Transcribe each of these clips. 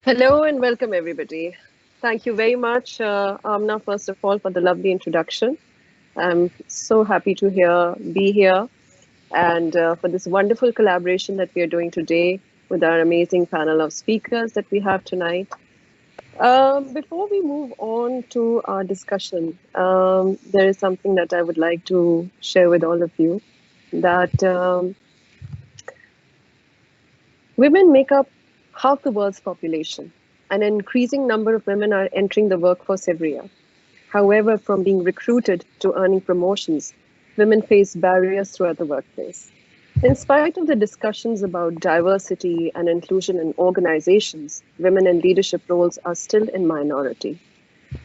Hello and welcome, everybody. Thank you very much, Amna, first of all, for the lovely introduction. I'm so happy to be here and for this wonderful collaboration that we are doing today with our amazing panel of speakers that we have tonight. Before we move on to our discussion, there is something that I would like to share with all of you that women make up half the world's population. An increasing number of women are entering the workforce every year. However, from being recruited to earning promotions, women face barriers throughout the workplace. In spite of the discussions about diversity and inclusion in organizations, women in leadership roles are still in minority.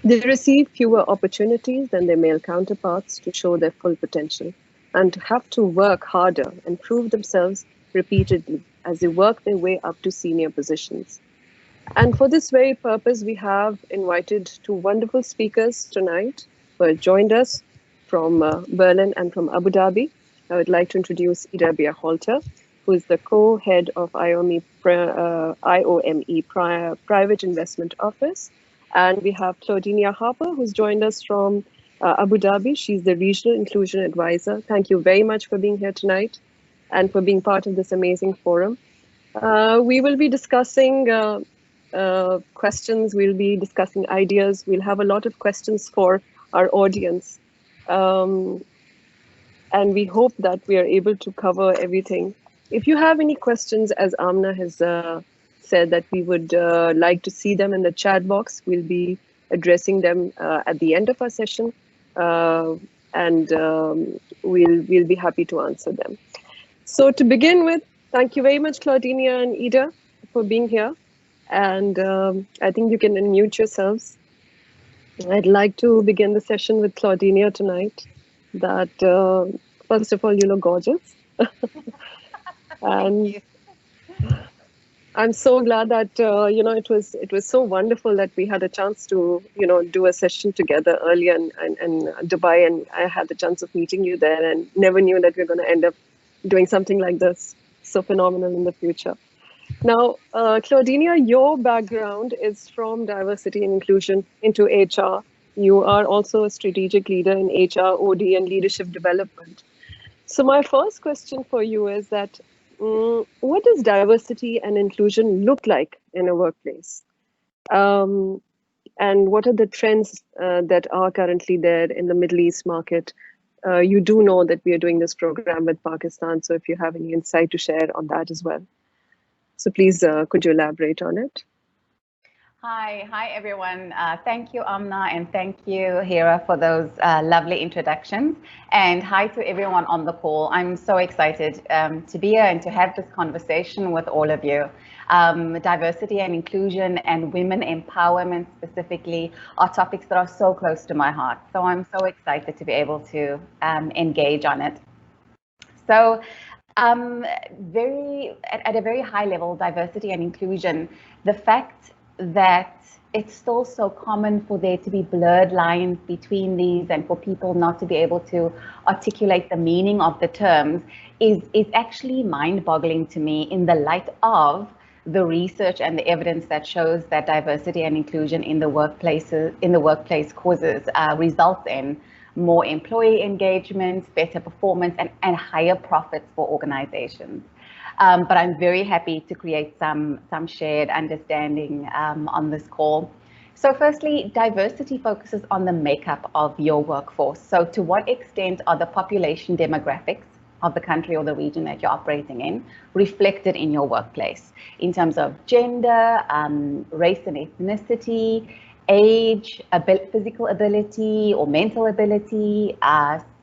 They receive fewer opportunities than their male counterparts to show their full potential and have to work harder and prove themselves repeatedly as they work their way up to senior positions. And for this very purpose, we have invited two wonderful speakers tonight who have joined us from Berlin and from Abu Dhabi. I would like to introduce Ida Halter, who is the co-head of IOME Private Investment Office. And we have Claudinia Harper, who's joined us from Abu Dhabi. She's the Regional Inclusion Advisor. Thank you very much for being here tonight and for being part of this amazing forum. We will be discussing questions, we'll be discussing ideas, we'll have a lot of questions for our audience. And we hope that we are able to cover everything. If you have any questions, as Amna has said, that we would like to see them in the chat box, we'll be addressing them at the end of our session, and we'll be happy to answer them. So to begin with, thank you very much, Claudinia and Ida, for being here. And I think you can unmute yourselves. I'd like to begin the session with Claudinia tonight. That first of all, you look gorgeous. And I'm so glad that it was so wonderful that we had a chance to do a session together earlier in Dubai, and I had the chance of meeting you there, and never knew that we are going to end up doing something like this so phenomenal in the future. Now, Claudinia, your background is from diversity and inclusion into HR. You are also a strategic leader in HR, OD, and leadership development. So my first question for you is that, what does diversity and inclusion look like in a workplace? And what are the trends that are currently there in the Middle East market? You do know that we are doing this program with Pakistan, so if you have any insight to share on that as well. So please, could you elaborate on it? Hi everyone. Thank you, Amna, and thank you, Hira, for those lovely introductions. And hi to everyone on the call. I'm so excited to be here and to have this conversation with all of you. Diversity and inclusion and women empowerment specifically are topics that are so close to my heart. So I'm so excited to be able to engage on it. So at a very high level, diversity and inclusion, the fact that it's still so common for there to be blurred lines between these and for people not to be able to articulate the meaning of the terms is actually mind-boggling to me in the light of the research and the evidence that shows that diversity and inclusion in the workplace causes results in more employee engagement, better performance, and higher profits for organizations. But I'm very happy to create some shared understanding on this call. So firstly, diversity focuses on the makeup of your workforce. So to what extent are the population demographics of the country or the region that you're operating in reflected in your workplace in terms of gender, race and ethnicity, age, physical ability or mental ability,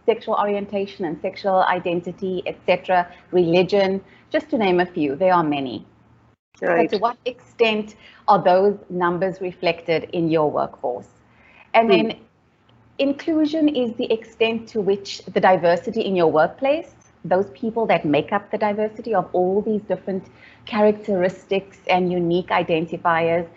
sexual orientation and sexual identity, etc., religion, just to name a few. There are many. Right. So to what extent are those numbers reflected in your workforce? And then inclusion is the extent to which the diversity in your workplace, those people that make up the diversity of all these different characteristics and unique identifiers,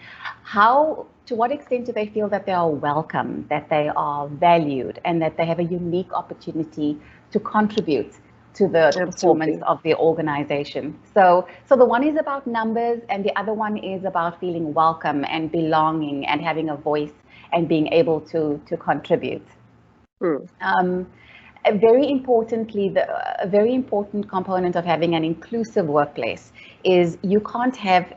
to what extent do they feel that they are welcome, that they are valued, and that they have a unique opportunity to contribute to the Absolutely. performance of the organization. So the one is about numbers, and the other one is about feeling welcome and belonging and having a voice and being able to contribute. Very importantly, a very important component of having an inclusive workplace is you can't have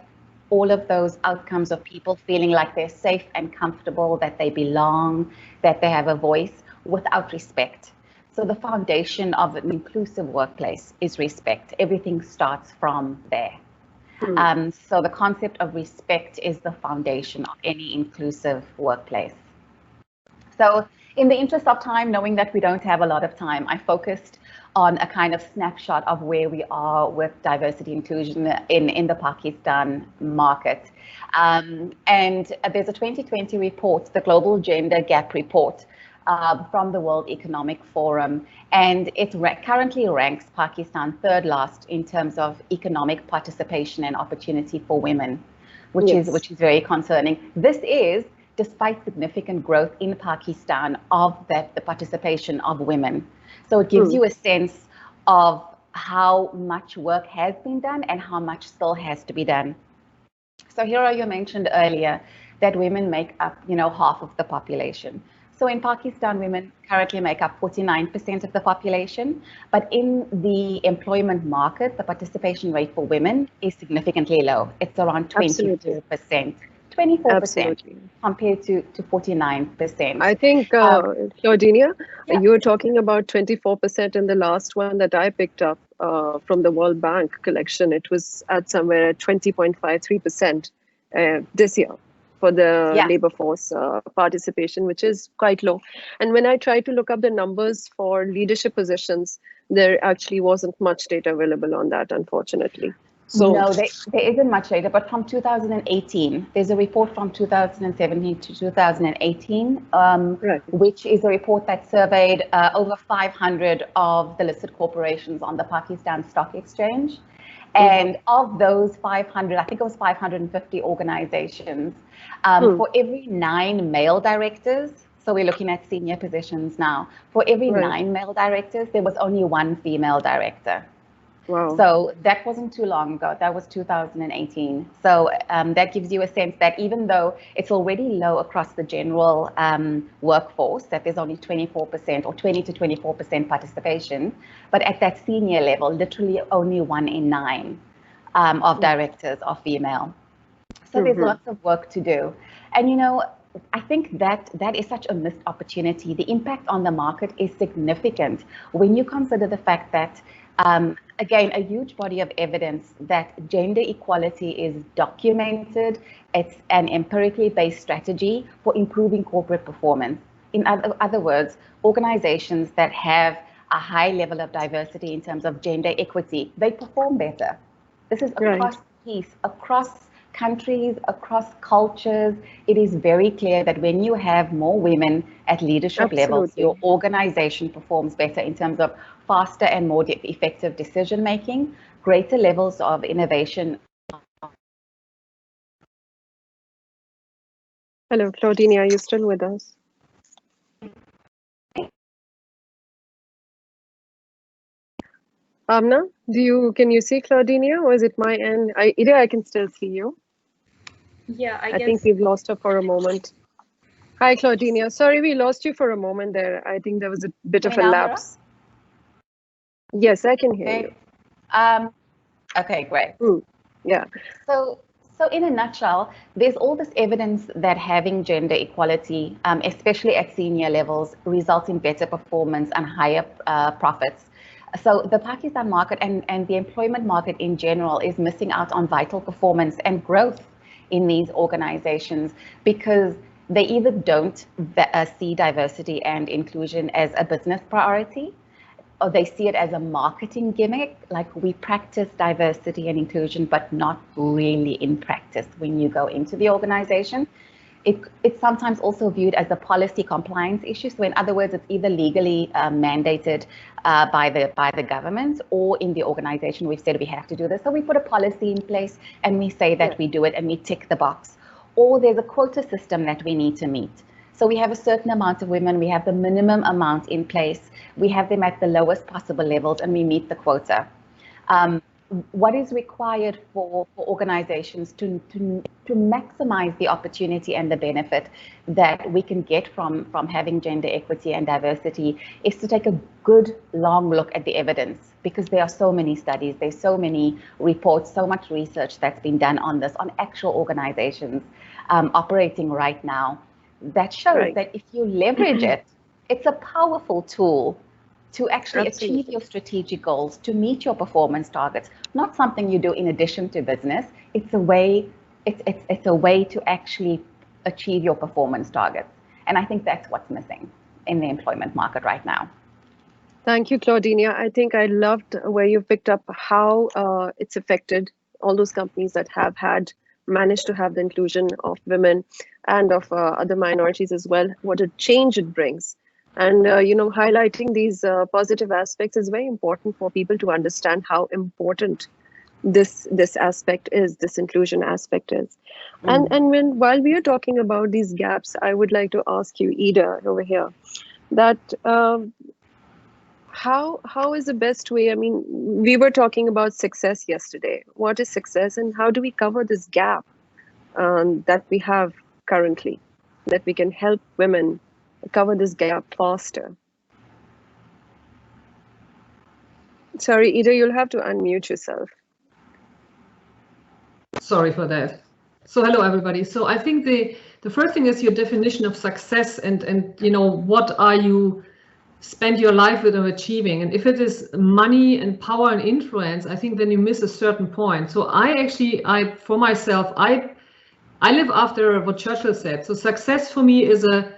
all of those outcomes of people feeling like they're safe and comfortable, that they belong, that they have a voice, without respect. So the foundation of an inclusive workplace is respect. Everything starts from there. So the concept of respect is the foundation of any inclusive workplace. So in the interest of time, knowing that we don't have a lot of time, I focused on a kind of snapshot of where we are with diversity inclusion in the Pakistan market. And there's a 2020 report, the Global Gender Gap Report, from the World Economic Forum, and it currently ranks Pakistan third last in terms of economic participation and opportunity for women, which is very concerning. This is despite significant growth in Pakistan of the participation of women. So it gives you a sense of how much work has been done and how much still has to be done. So Hira, you mentioned earlier that women make up, half of the population. So in Pakistan, women currently make up 49% of the population, but in the employment market, the participation rate for women is significantly low. It's around 24%. 24% Absolutely. compared to 49%. I think, Claudinia, you were talking about 24% in the last one that I picked up from the World Bank collection. It was at somewhere at 20.53% this year for the labor force participation, which is quite low. And when I tried to look up the numbers for leadership positions, there actually wasn't much data available on that, unfortunately. So, no, there isn't much data, but from 2018, there's a report from 2017 to 2018, which is a report that surveyed over 500 of the listed corporations on the Pakistan Stock Exchange. And of those 500, I think it was 550 organizations, for every 9 male directors, so we're looking at senior positions now, for every 9 male directors, there was only 1 female director. Wow. So that wasn't too long ago. That was 2018. So that gives you a sense that even though it's already low across the general workforce, that there's only 24% or 20 to 24% participation, but at that senior level, literally only 1 in 9 of directors are female. So there's lots of work to do. And, I think that is such a missed opportunity. The impact on the market is significant when you consider the fact that again, a huge body of evidence that gender equality is documented. It's an empirically based strategy for improving corporate performance. In other words, organizations that have a high level of diversity in terms of gender equity, they perform better. This is across piece, across countries, across cultures. It is very clear that when you have more women at leadership levels, your organization performs better in terms of faster and more effective decision making, greater levels of innovation. Hello, Claudinia, are you still with us? Amna, can you see Claudinia, or is it my end? I can still see you. Yeah, I think we've lost her for a moment. Hi, Claudinia. Sorry, we lost you for a moment there. I think there was a bit of a lapse. Yes, I can hear you. Okay, great. Yeah. So in a nutshell, there's all this evidence that having gender equality, especially at senior levels, results in better performance and higher profits. So the Pakistan market and the employment market in general is missing out on vital performance and growth in these organizations because they either don't see diversity and inclusion as a business priority, or they see it as a marketing gimmick, like we practice diversity and inclusion, but not really in practice when you go into the organization. It's sometimes also viewed as a policy compliance issue. So in other words, it's either legally mandated by the government, or in the organization we've said we have to do this. So we put a policy in place and we say that we do it and we tick the box. Or there's a quota system that we need to meet. So we have a certain amount of women, we have the minimum amount in place, we have them at the lowest possible levels, and we meet the quota. What is required for organizations to maximize the opportunity and the benefit that we can get from having gender equity and diversity is to take a good long look at the evidence, because there are so many studies, there's so many reports, so much research that's been done on this, on actual organizations operating right now, that shows that if you leverage it, it's a powerful tool to actually achieve your strategic goals, to meet your performance targets. Not something you do in addition to business. It's a way. It's a way to actually achieve your performance targets. And I think that's what's missing in the employment market right now. Thank you, Claudinia. I think I loved where you picked up how it's affected all those companies that have managed to have the inclusion of women and of other minorities as well. What a change it brings. And, highlighting these positive aspects is very important for people to understand how important this aspect is, this inclusion aspect is. And while we are talking about these gaps, I would like to ask you, Ida, over here, that how is the best way? I mean, we were talking about success yesterday. What is success, and how do we cover this gap that we have currently, that we can help women cover this gap faster? Sorry, Ida, you'll have to unmute yourself. Sorry for that. So hello, everybody. So I think the first thing is your definition of success, and what are you spend your life with or achieving. And if it is money and power and influence, I think then you miss a certain point. So for myself, I live after what Churchill said. So success for me is a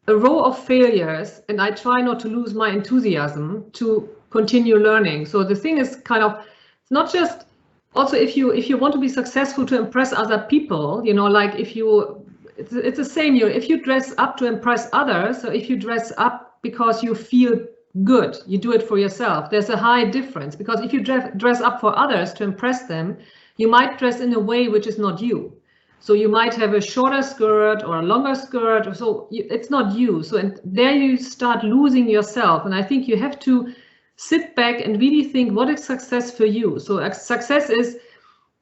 row of failures, and I try not to lose my enthusiasm to continue learning. So the thing is kind of, it's not just, also if you want to be successful to impress other people, like it's the same, if you dress up to impress others, or if you dress up because you feel good, you do it for yourself, there's a high difference. Because if you dress up for others to impress them, you might dress in a way which is not you. So you might have a shorter skirt or a longer skirt, so it's not you. So and there you start losing yourself. And I think you have to sit back and really think, what is success for you? So success is,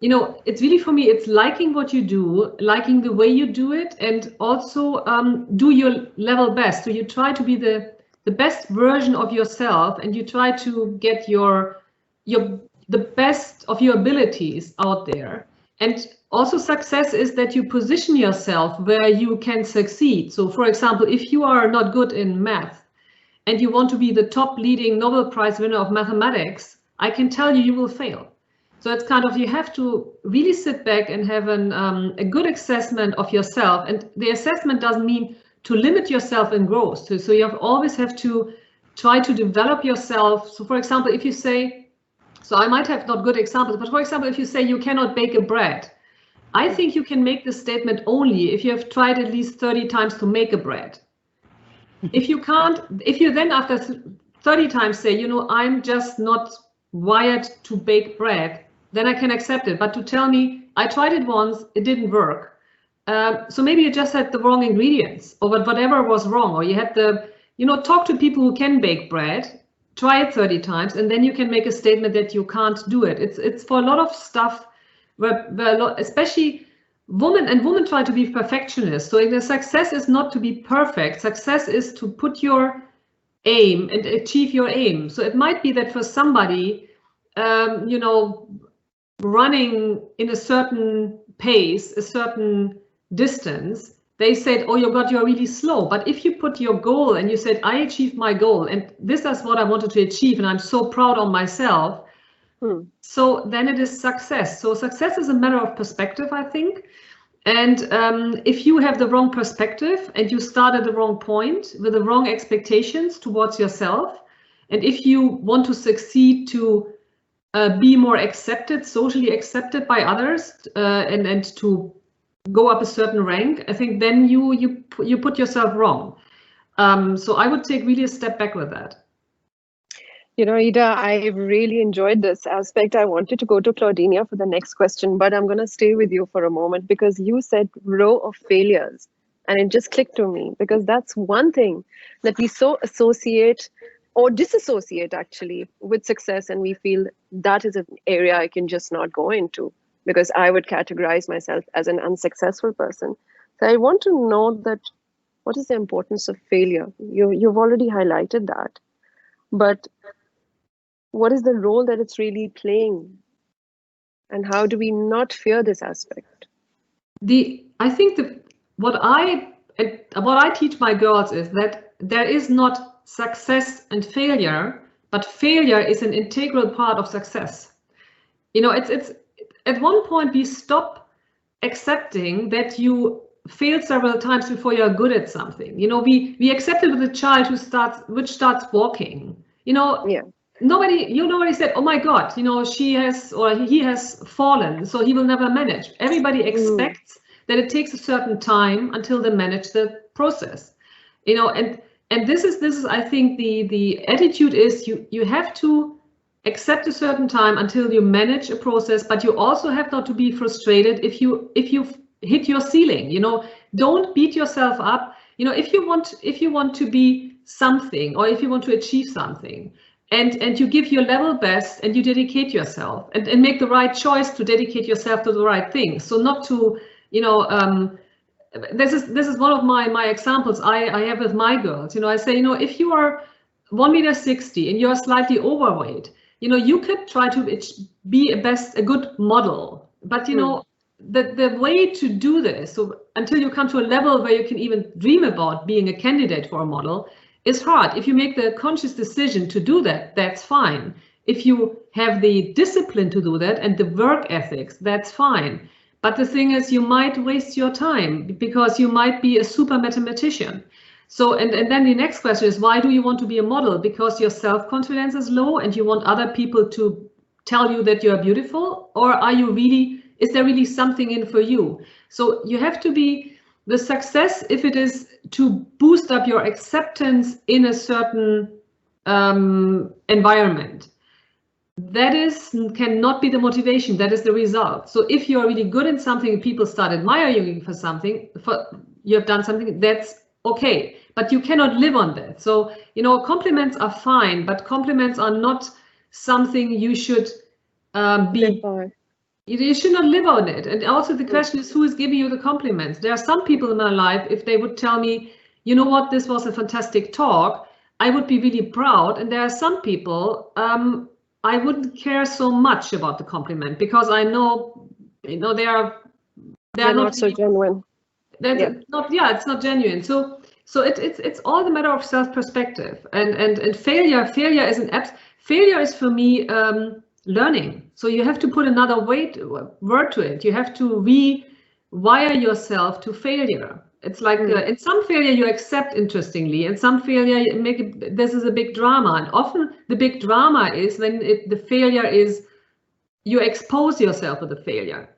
it's really, for me, it's liking what you do, liking the way you do it, and also do your level best. So you try to be the best version of yourself, and you try to get the best of your abilities out there. And also success is that you position yourself where you can succeed. So for example, if you are not good in math and you want to be the top leading Nobel Prize winner of mathematics, I can tell you, you will fail. So it's kind of, you have to really sit back and have a good assessment of yourself. And the assessment doesn't mean to limit yourself in growth. So you always have to try to develop yourself. So for example, if you say, so I might have not good examples, but for example, if you say you cannot bake a bread, I think you can make this statement only if you have tried at least 30 times to make a bread. If you can't, if you then after 30 times say, I'm just not wired to bake bread, then I can accept it. But to tell me, I tried it once, it didn't work. So maybe you just had the wrong ingredients, or whatever was wrong, or you had talk to people who can bake bread, try it 30 times, and then you can make a statement that you can't do it. It's for a lot of stuff where especially women try to be perfectionists. So the success is not to be perfect. Success is to put your aim and achieve your aim. So it might be that for somebody, running in a certain pace, a certain distance, they said, oh, you're really slow. But if you put your goal and you said, I achieved my goal, and this is what I wanted to achieve, and I'm so proud of myself, so then it is success. So success is a matter of perspective, I think. And if you have the wrong perspective and you start at the wrong point with the wrong expectations towards yourself, and if you want to succeed to be more accepted, socially accepted by others, and to go up a certain rank, I think then you put yourself wrong. So I would take really a step back with that. Ida, I really enjoyed this aspect. I wanted to go to Claudinia for the next question, but I'm going to stay with you for a moment, because you said row of failures. And it just clicked to me, because that's one thing that we so associate or disassociate actually with success, and we feel that is an area I can just not go into because I would categorize myself as an unsuccessful person. So I want to know that what is the importance of failure? You've already highlighted that, but what is the role that it's really playing, and how do we not fear this aspect? I think what I teach my girls is that there is not success and failure, but failure is an integral part of success. You know, it's at one point we stop accepting that you failed several times before you're good at something. You know, we accept it with a child which starts walking. You know, Yeah. Nobody said, oh my God, you know, she has or he has fallen, so he will never manage. Everybody expects that it takes a certain time until they manage the process. You know, and this is I think the attitude is you have to accept a certain time until you manage a process, but you also have not to be frustrated if you hit your ceiling. You know, don't beat yourself up. You know, if you want to be something, or if you want to achieve something, and you give your level best and you dedicate yourself and make the right choice to dedicate yourself to the right thing. So not to, you know, this is one of my examples I have with my girls. You know, I say, you know, if you are 1.60 meters and you're slightly overweight, you know, you could try to be a good model, but you know, the way to do this, so until you come to a level where you can even dream about being a candidate for a model, is hard. If you make the conscious decision to do that, that's fine. If you have the discipline to do that and the work ethics, that's fine. But the thing is, you might waste your time because you might be a super mathematician. So, and then the next question is, why do you want to be a model? Because your self-confidence is low and you want other people to tell you that you're beautiful? Or are you really, is there really something in for you? So you have to be, the success, if it is to boost up your acceptance in a certain environment, that cannot be the motivation, that is the result. So if you're really good in something and people start admiring you for something, you have done something, that's okay, but you cannot live on that. So, you know, compliments are fine, but compliments are not something you should you should not live on it. And also the question is, who is giving you the compliments? There are some people in my life, if they would tell me, you know what, this was a fantastic talk, I would be really proud. And there are some people, I wouldn't care so much about the compliment, because I know, you know, they're not so genuine. It's not genuine. So it's all the matter of self-perspective, and failure is for me learning. So you have to put another word to it. You have to rewire yourself to failure. It's like in some failure you accept, interestingly, and some failure you this is a big drama. And often the big drama is when the failure is, you expose yourself to the failure.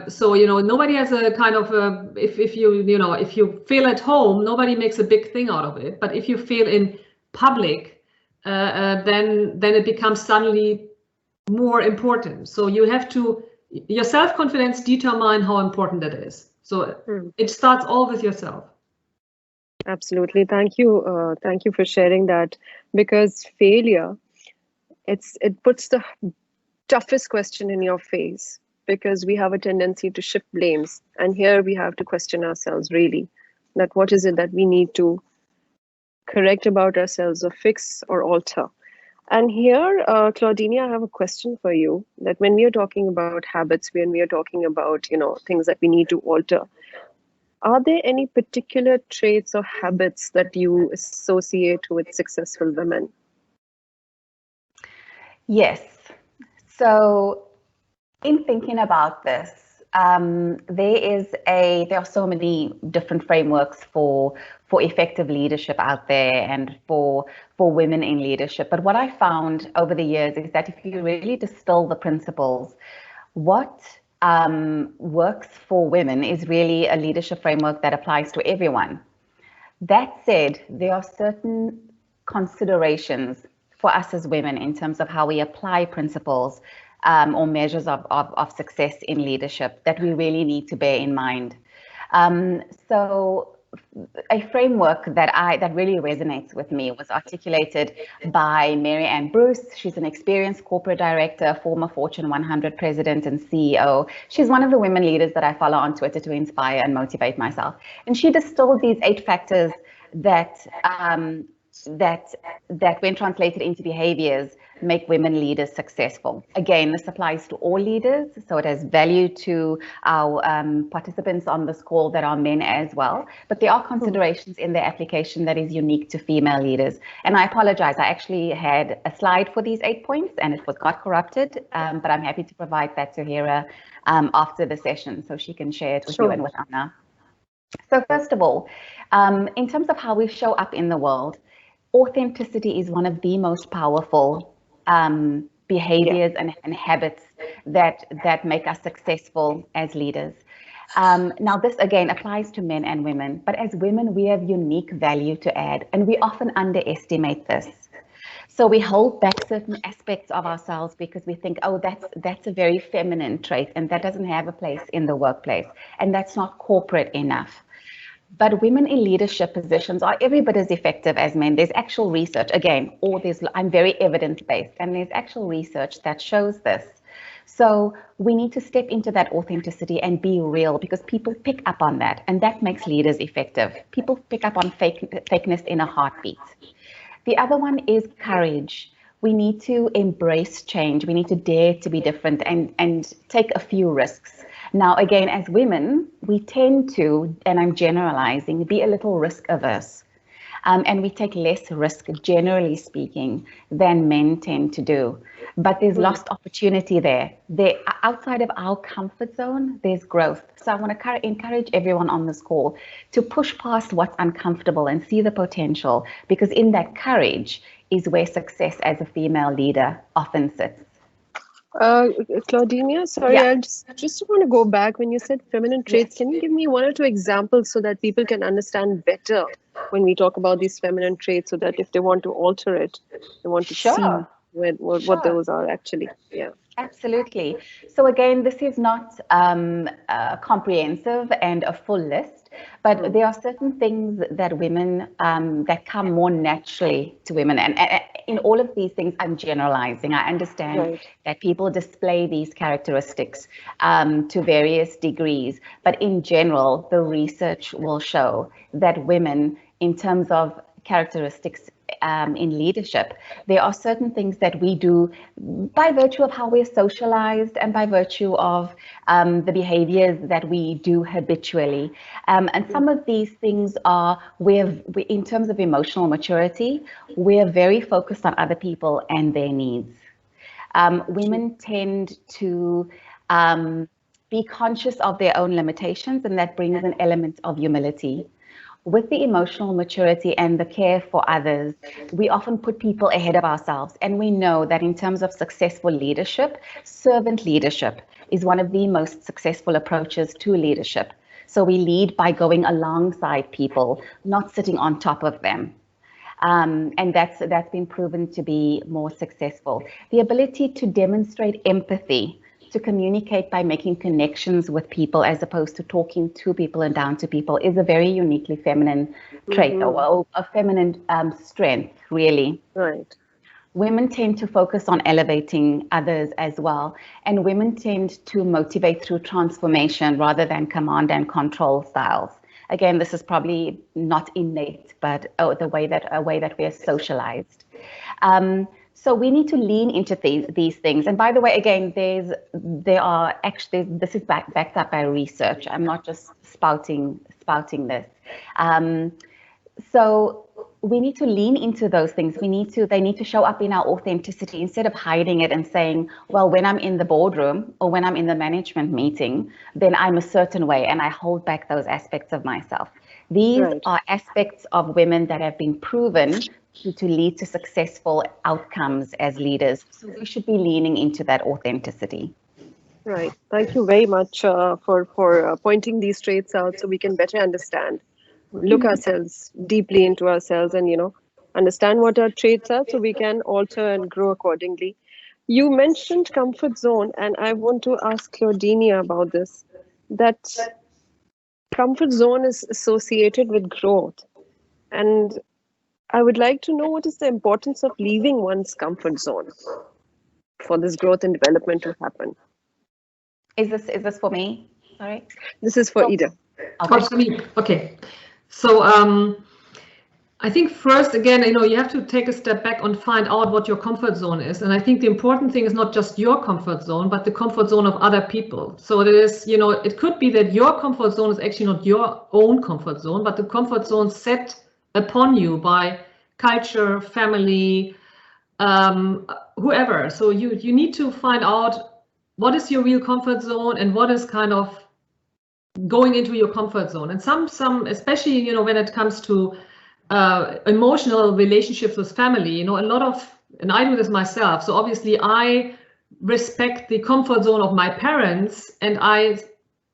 So, you know, nobody has a kind of if you fail at home, nobody makes a big thing out of it. But if you fail in public, then it becomes suddenly more important. So you have to, your self-confidence determine how important it is. So it starts all with yourself. Absolutely. Thank you. Thank you for sharing that, because failure, it puts the toughest question in your face, because we have a tendency to shift blames. And here we have to question ourselves, really, that what is it that we need to correct about ourselves, or fix or alter. And here, Claudine, I have a question for you, that when we are talking about habits, when we are talking about, you know, things that we need to alter, are there any particular traits or habits that you associate with successful women? Yes. So in thinking about this, there are so many different frameworks for effective leadership out there, and for women in leadership. But what I found over the years is that if you really distill the principles, what works for women is really a leadership framework that applies to everyone. That said, there are certain considerations for us as women in terms of how we apply principles or measures of success in leadership that we really need to bear in mind. So a framework that really resonates with me was articulated by Mary Ann Bruce. She's an experienced corporate director, former Fortune 100 president and CEO. She's one of the women leaders that I follow on Twitter to inspire and motivate myself. And she distilled these 8 factors that when translated into behaviors make women leaders successful. Again, this applies to all leaders, so it has value to our participants on this call that are men as well, but there are considerations in their application that is unique to female leaders. And I apologize, I actually had a slide for these 8 points and it got corrupted, but I'm happy to provide that to Hera after the session so she can share it with you and with Anna. So first of all, in terms of how we show up in the world, authenticity is one of the most powerful behaviors and habits that make us successful as leaders. Now, this again applies to men and women, but as women, we have unique value to add, and we often underestimate this. So we hold back certain aspects of ourselves because we think, oh, that's a very feminine trait, and that doesn't have a place in the workplace, and that's not corporate enough. But women in leadership positions are every bit as effective as men. There's actual research, again, I'm very evidence-based, and there's actual research that shows this. So we need to step into that authenticity and be real because people pick up on that, and that makes leaders effective. People pick up on fakeness in a heartbeat. The other one is courage. We need to embrace change. We need to dare to be different and take a few risks. Now, again, as women, we tend to, and I'm generalizing, be a little risk averse. And we take less risk, generally speaking, than men tend to do. But there's lost opportunity there. Outside of our comfort zone, there's growth. So I want to encourage everyone on this call to push past what's uncomfortable and see the potential, because in that courage is where success as a female leader often sits. Claudinia, sorry, I just want to go back. When you said feminine traits, can you give me 1 or 2 examples so that people can understand better when we talk about these feminine traits, so that if they want to alter it, they want to see what those are actually? Yeah. Absolutely. So again, this is not comprehensive and a full list, but there are certain things that women, that come more naturally to women. And in all of these things, I'm generalizing. I understand that people display these characteristics to various degrees, but in general, the research will show that women, in terms of characteristics in leadership, there are certain things that we do by virtue of how we're socialized and by virtue of the behaviors that we do habitually. And some of these things are in terms of emotional maturity, we're very focused on other people and their needs. Women tend to be conscious of their own limitations, and that brings an element of humility. With the emotional maturity and the care for others, we often put people ahead of ourselves. And we know that in terms of successful leadership, servant leadership is one of the most successful approaches to leadership. So we lead by going alongside people, not sitting on top of them. And that's been proven to be more successful. The ability to demonstrate empathy, to communicate by making connections with people as opposed to talking to people and down to people, is a very uniquely feminine trait, or a feminine strength, really. Right. Women tend to focus on elevating others as well, and women tend to motivate through transformation rather than command and control styles. Again, this is probably not innate, but a way that we are socialized. So we need to lean into these things. And by the way, again, this is backed up by research. I'm not just spouting this. So we need to lean into those things. They need to show up in our authenticity instead of hiding it and saying, well, when I'm in the boardroom or when I'm in the management meeting, then I'm a certain way and I hold back those aspects of myself. These are aspects of women that have been proven to lead to successful outcomes as leaders. So we should be leaning into that authenticity. Right. Thank you very much for pointing these traits out so we can better understand, look ourselves deeply into ourselves and, understand what our traits are so we can alter and grow accordingly. You mentioned comfort zone, and I want to ask Claudinia about this, that comfort zone is associated with growth. And I would like to know what is the importance of leaving one's comfort zone for this growth and development to happen. Is this for me? Sorry. This is for Ida. Okay. Oh, for me. Okay. So I think first, again, you have to take a step back and find out what your comfort zone is. And I think the important thing is not just your comfort zone, but the comfort zone of other people. So it is, it could be that your comfort zone is actually not your own comfort zone, but the comfort zone set upon you by culture, family, whoever. So you need to find out what is your real comfort zone and what is kind of going into your comfort zone. And some especially, when it comes to emotional relationships with family, a lot of, and I do this myself. So obviously I respect the comfort zone of my parents, and I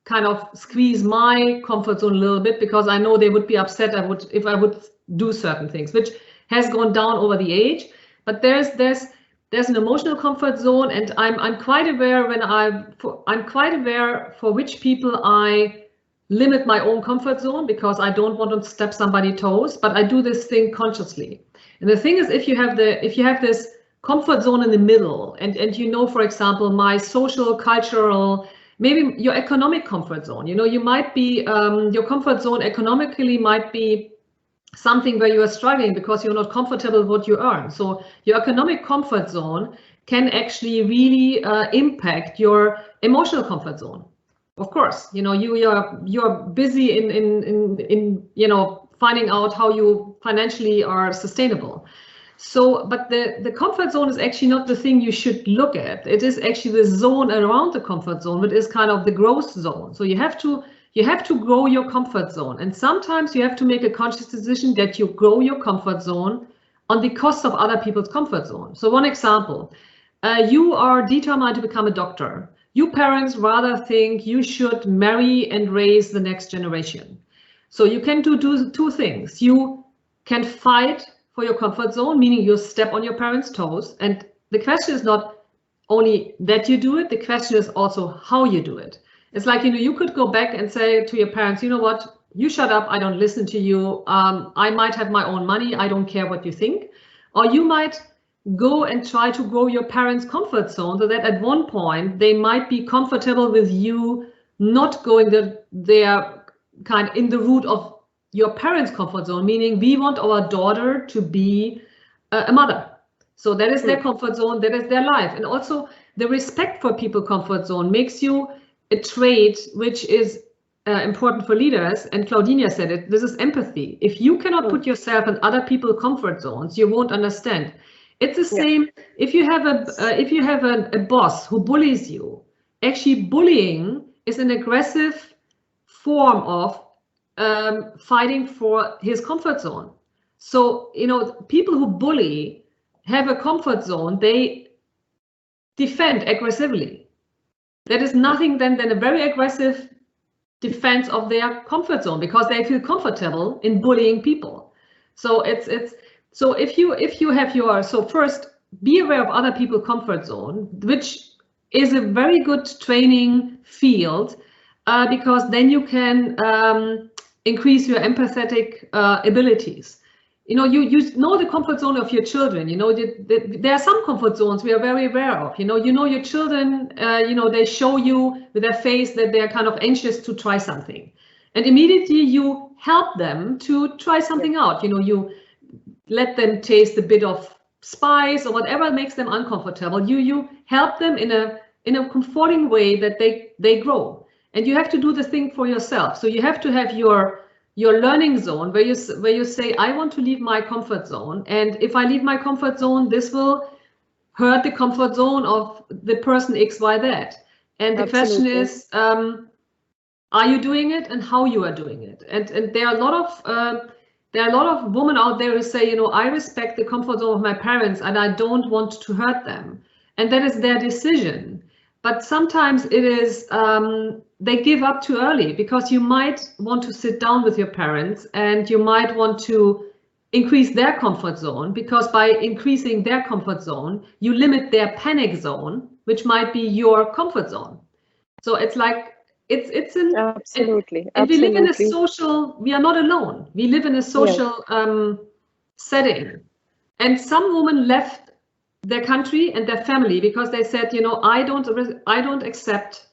kind of squeeze my comfort zone a little bit because I know they would be upset if I would do certain things, which has gone down over the age. But there's an emotional comfort zone, and I'm quite aware I'm quite aware for which people I limit my own comfort zone because I don't want to step somebody's toes, but I do this thing consciously. And the thing is, if you have this comfort zone in the middle, and for example, my social, cultural, maybe your economic comfort zone, you might be, your comfort zone economically might be something where you are struggling because you're not comfortable with what you earn. So your economic comfort zone can actually really impact your emotional comfort zone. Of course, you're busy in finding out how you financially are sustainable. So, but the comfort zone is actually not the thing you should look at. It is actually the zone around the comfort zone, which is kind of the growth zone. So you have to grow your comfort zone, and sometimes you have to make a conscious decision that you grow your comfort zone on the cost of other people's comfort zone. So one example, you are determined to become a doctor. You parents rather think you should marry and raise the next generation. So you can do two things. You can fight for your comfort zone, meaning you step on your parents' toes. And the question is not only that you do it, the question is also how you do it. It's like, you could go back and say to your parents, you know what, you shut up, I don't listen to you. I might have my own money, I don't care what you think. Or you might go and try to grow your parents' comfort zone so that at one point they might be comfortable with you not going their kind in the route of your parents' comfort zone, meaning we want our daughter to be a mother. So that is their comfort zone, that is their life. And also the respect for people's comfort zone makes you a trait which is important for leaders. And Claudinia said it, this is empathy. If you cannot put yourself in other people's comfort zones, you won't understand. It's the same if you have a boss who bullies you. Actually, bullying is an aggressive form of fighting for his comfort zone. So, people who bully have a comfort zone, they defend aggressively. That is nothing than a very aggressive defense of their comfort zone because they feel comfortable in bullying people. So so if you have so first be aware of other people's comfort zone, which is a very good training field because then you can increase your empathetic abilities. You know the comfort zone of your children. There are some comfort zones we are very aware of. Your children, they show you with their face that they are kind of anxious to try something, and immediately you help them to try something out. You let them taste a bit of spice or whatever makes them uncomfortable. You help them in a comforting way that they grow. And you have to do the thing for yourself. So you have to have your learning zone where you say, I want to leave my comfort zone. And if I leave my comfort zone, this will hurt the comfort zone of the person X, Y, Z. And the question is, are you doing it and how you are doing it? And there are a lot of women out there who say, I respect the comfort zone of my parents and I don't want to hurt them. And that is their decision. But sometimes it is, they give up too early because you might want to sit down with your parents and you might want to increase their comfort zone, because by increasing their comfort zone, you limit their panic zone, which might be your comfort zone. So it's like It's an Absolutely. and we live in a Absolutely. social. We are not alone. We live in a social setting, and some women left their country and their family because they said, you know, I don't accept.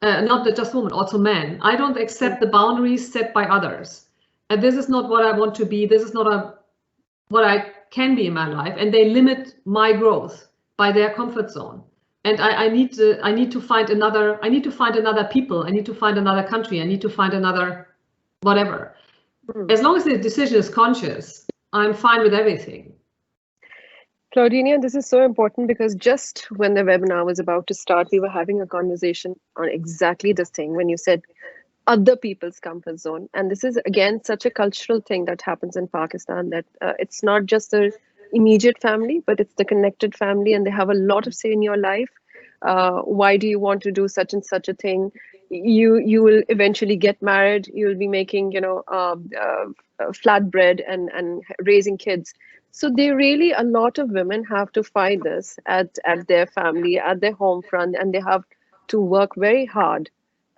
Not just women, also men. I don't accept the boundaries set by others, and this is not what I want to be. This is not what I can be in my life, and they limit my growth by their comfort zone. And I need to find another. I need to find another people. I need to find another country. I need to find another whatever. As long as the decision is conscious, I'm fine with everything. Claudinia, this is so important because just when the webinar was about to start, we were having a conversation on exactly this thing when you said other people's comfort zone. And this is, again, such a cultural thing that happens in Pakistan, that it's not just the immediate family, but it's the connected family, and they have a lot of say in your life. Why do you want to do such and such a thing? You will eventually get married. You'll be making, flatbread and raising kids. So they really, a lot of women have to fight this at their family, at their home front, and they have to work very hard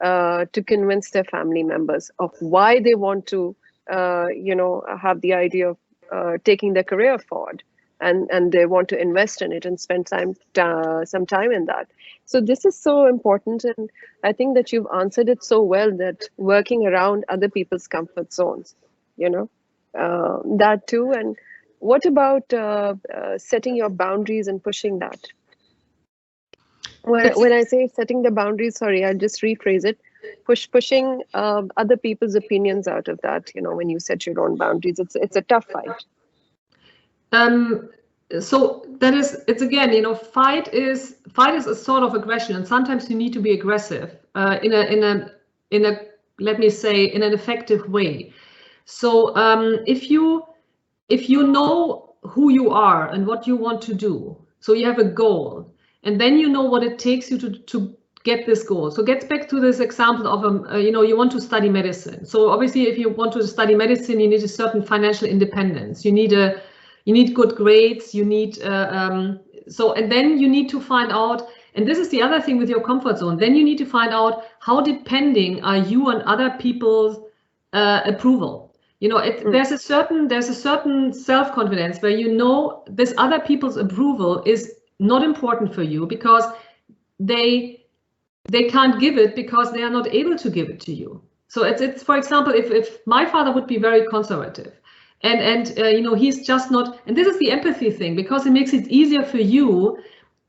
to convince their family members of why they want to, have the idea of taking their career forward, and they want to invest in it and spend some time in that. So this is so important, and I think that you've answered it so well, that working around other people's comfort zones, that too. And what about setting your boundaries and pushing that? When I say setting the boundaries, sorry, I'll just rephrase it. Pushing other people's opinions out of that. When you set your own boundaries, it's a tough fight. So it's again, fight is a sort of aggression, and sometimes you need to be aggressive in a let me say, in an effective way. So if you know who you are and what you want to do, so you have a goal, and then you know what it takes you to get this goal. So gets back to this example of you want to study medicine. So obviously, if you want to study medicine, you need a certain financial independence. You need good grades. You need and then you need to find out. And this is the other thing with your comfort zone. Then you need to find out how depending are you on other people's approval. There's a certain self-confidence where this other people's approval is not important for you because they can't give it because they are not able to give it to you. So it's for example, if my father would be very conservative and he's just not, and this is the empathy thing, because it makes it easier for you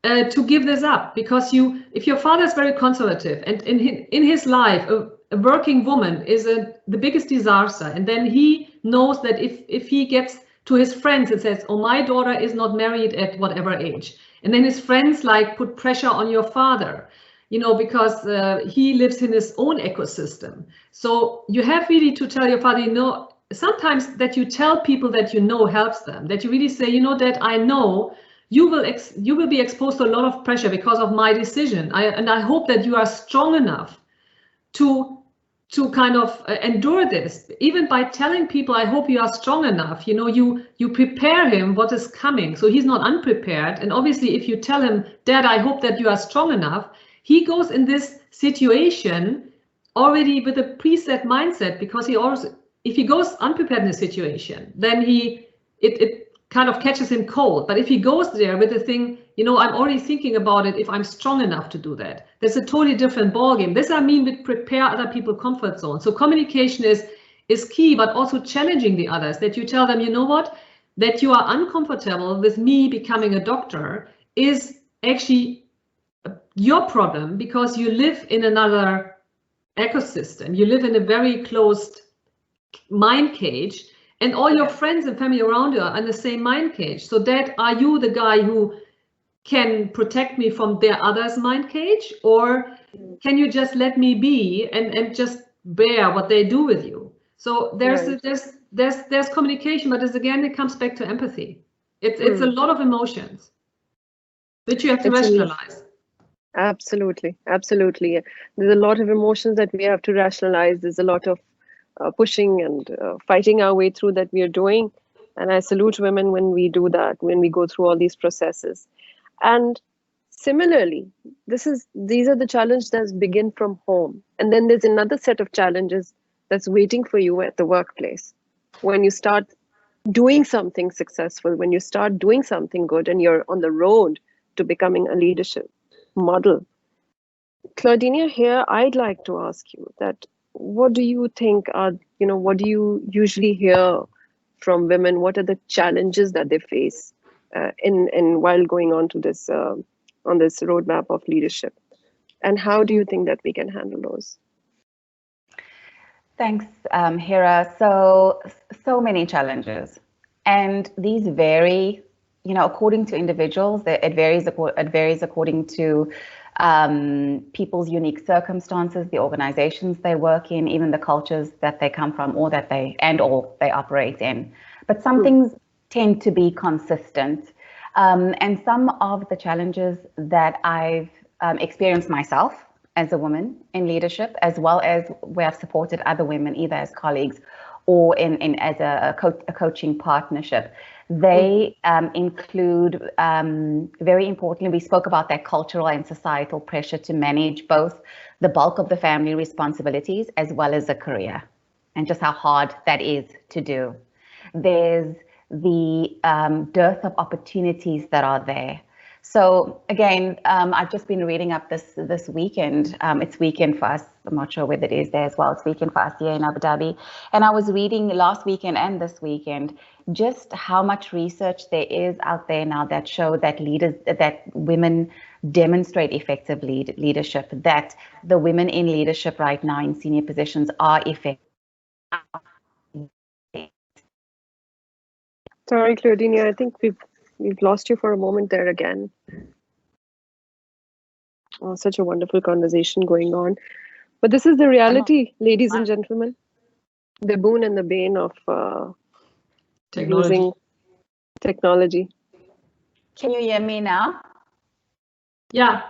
to give this up, because if your father is very conservative and in his life a working woman is the biggest disaster, and then he knows that if he gets to his friends and says, oh, my daughter is not married at whatever age, and then his friends put pressure on your father, because he lives in his own ecosystem. So you have really to tell your father, sometimes that you tell people that helps them, that you really say, that I know you will be exposed to a lot of pressure because of my decision. I hope that you are strong enough to kind of endure this. Even by telling people, I hope you are strong enough, you prepare him what is coming, so he's not unprepared. And obviously, if you tell him, Dad, I hope that you are strong enough, he goes in this situation already with a preset mindset, because if he goes unprepared in a situation, then it kind of catches him cold. But if he goes there with the thing, I'm already thinking about it, if I'm strong enough to do that, that's a totally different ballgame. This I mean with prepare other people's comfort zone. So communication is key, but also challenging the others, that you tell them, that you are uncomfortable with me becoming a doctor is actually your problem, because you live in another ecosystem. You live in a very closed mind cage, and all your friends and family around you are in the same mind cage. So are you the guy who can protect me from their others' mind cage, or can you just let me be and just bear what they do with you? So there's communication, but it comes back to empathy. It's a lot of emotions which you have to rationalize. Absolutely. There's a lot of emotions that we have to rationalize. There's a lot of pushing and fighting our way through that we are doing. And I salute women when we do that, when we go through all these processes. And Similarly, these are the challenges that begin from home. And then there's another set of challenges that's waiting for you at the workplace. When you start doing something successful, when you start doing something good and you're on the road to becoming a leadership model. Claudinia, here I'd like to ask you that what do you think are, what do you usually hear from women? What are the challenges that they face in while going on to this on this roadmap of leadership? And how do you think that we can handle those? Thanks, Hira. So many challenges, and these vary, according to individuals. It varies according to people's unique circumstances, the organizations they work in, even the cultures that they come from, or they operate in. But some things tend to be consistent, and some of the challenges that I've experienced myself as a woman in leadership, as well as where I've supported other women, either as colleagues or as a coaching partnership. They include, very importantly, we spoke about that cultural and societal pressure to manage both the bulk of the family responsibilities as well as a career, and just how hard that is to do. There's the dearth of opportunities that are there. So again, I've just been reading up this weekend. It's weekend for us. I'm not sure whether it is there as well. It's weekend for us here in Abu Dhabi. And I was reading last weekend and this weekend just how much research there is out there now that show that women demonstrate effective leadership, that the women in leadership right now in senior positions are effective. Sorry, Claudinia, I think we've lost you for a moment there again. Oh, such a wonderful conversation going on. But this is the reality, ladies and gentlemen. The boon and the bane of using technology. Can you hear me now? Yeah.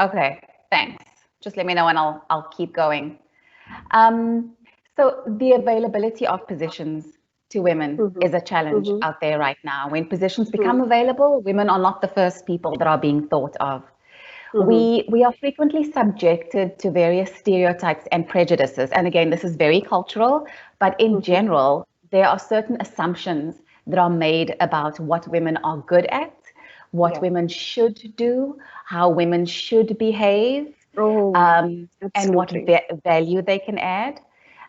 Okay, thanks. Just let me know and I'll keep going. So the availability of positions to women is a challenge out there right now. When positions become available, women are not the first people that are being thought of. We are frequently subjected to various stereotypes and prejudices. And again, this is very cultural, but in general, there are certain assumptions that are made about what women are good at, what women should do, how women should behave, and what value they can add.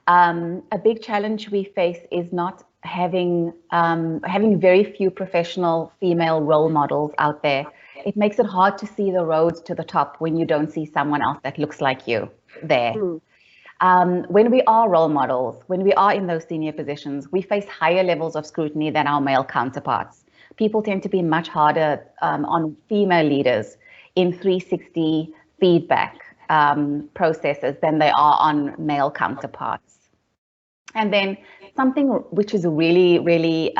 A big challenge we face is not having very few professional female role models out there. It makes it hard to see the road to the top when you don't see someone else that looks like you there. When we are role models, when we are in those senior positions, we face higher levels of scrutiny than our male counterparts. People tend to be much harder on female leaders in 360 feedback processes than they are on male counterparts. And then something which is really, really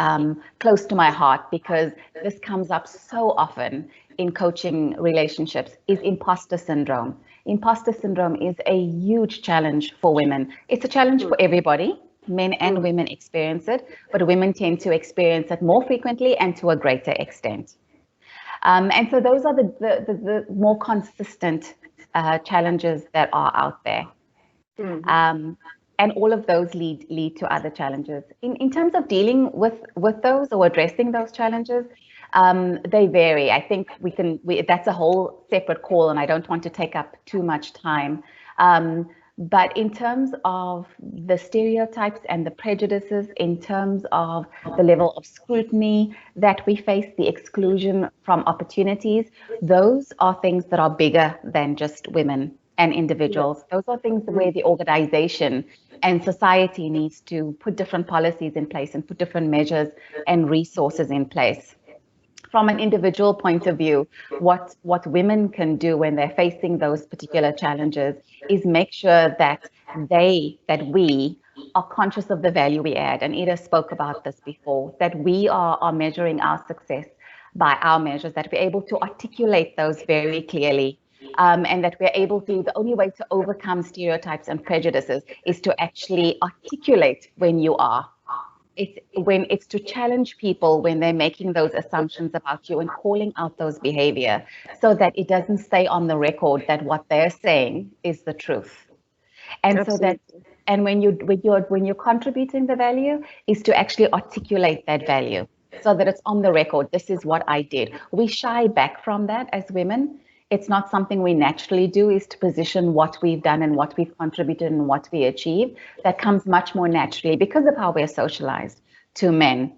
close to my heart, because this comes up so often in coaching relationships, is imposter syndrome. Imposter syndrome is a huge challenge for women. It's a challenge for everybody. Men and women experience it, but women tend to experience it more frequently and to a greater extent. And so those are the more consistent challenges that are out there. And all of those lead to other challenges. In terms of dealing with those or addressing those challenges, they vary. I think that's a whole separate call, and I don't want to take up too much time. But in terms of the stereotypes and the prejudices, in terms of the level of scrutiny that we face, the exclusion from opportunities, those are things that are bigger than just women and individuals. Those are things where the organization and society needs to put different policies in place and put different measures and resources in place. From an individual point of view, what women can do when they're facing those particular challenges is make sure that we are conscious of the value we add. And Ida spoke about this before, that we are measuring our success by our measures, that we're able to articulate those very clearly. And that we're able to, the only way to overcome stereotypes and prejudices is to actually articulate when you are It's to challenge people when they're making those assumptions about you and calling out those behavior so that it doesn't stay on the record that what they're saying is the truth. And Absolutely. when you're contributing the value is to actually articulate that value so that it's on the record. This is what I did. We shy back from that as women. It's not something we naturally do, is to position what we've done and what we've contributed and what we achieved. That comes much more naturally because of how we're socialized to men.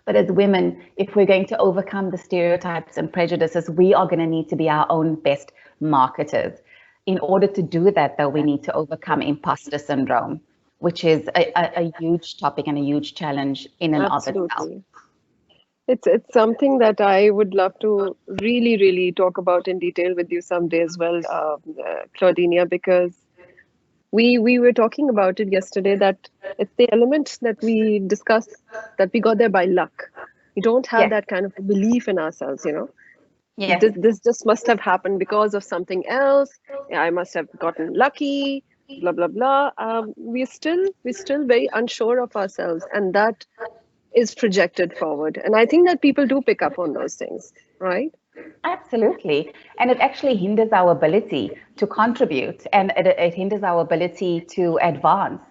But as women, if we're going to overcome the stereotypes and prejudices, we are going to need to be our own best marketers. In order to do that, though, we need to overcome imposter syndrome, which is a huge topic and a huge challenge in and of itself. It's something that I would love to really talk about in detail with you someday as well, Claudinia, because we were talking about it yesterday, that it's the element that we discussed, that we got there by luck. We don't have that kind of belief in ourselves, you know. Yes. This just must have happened because of something else. I must have gotten lucky, blah blah blah. We're still very unsure of ourselves, and that is projected forward. And I think that people do pick up on those things, right? Absolutely. And it actually hinders our ability to contribute, and it hinders our ability to advance.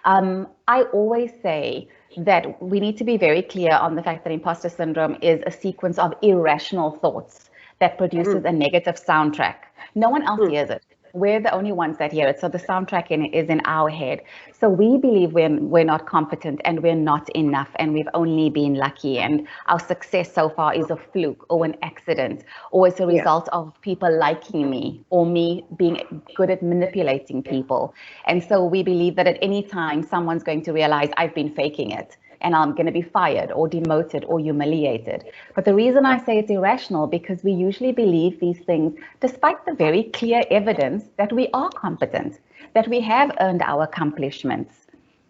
I always say that we need to be very clear on the fact that imposter syndrome is a sequence of irrational thoughts that produces a negative soundtrack. No one else hears it. We're the only ones that hear it. So the soundtrack is in our head. So we believe we're not competent and we're not enough and we've only been lucky and our success so far is a fluke or an accident or as a result of people liking me or me being good at manipulating people. And so we believe that at any time someone's going to realize I've been faking it and I'm going to be fired or demoted or humiliated. But the reason I say it's irrational, because we usually believe these things despite the very clear evidence that we are competent, that we have earned our accomplishments,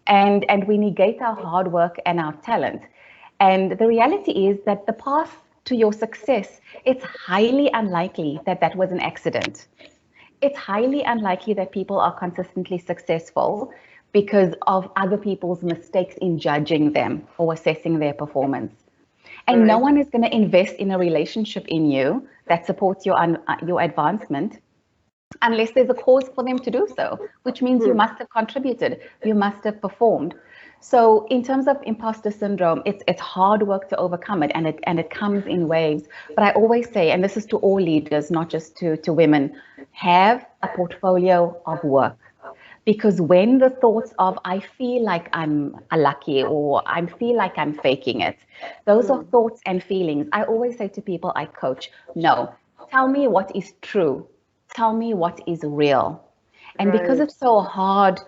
and we negate our hard work and our talent. And the reality is that the path to your success, it's highly unlikely that that was an accident. It's highly unlikely that people are consistently successful because of other people's mistakes in judging them or assessing their performance. And no one is going to invest in a relationship in you that supports your advancement unless there's a cause for them to do so, which means you must have contributed, you must have performed. So in terms of imposter syndrome, it's hard work to overcome it, and it comes in waves. But I always say, and this is to all leaders, not just to women, have a portfolio of work. Because when the thoughts of I feel like I'm unlucky or I feel like I'm faking it, those are thoughts and feelings. I always say to people I coach, no, tell me what is true. Tell me what is real. And because it's so hard,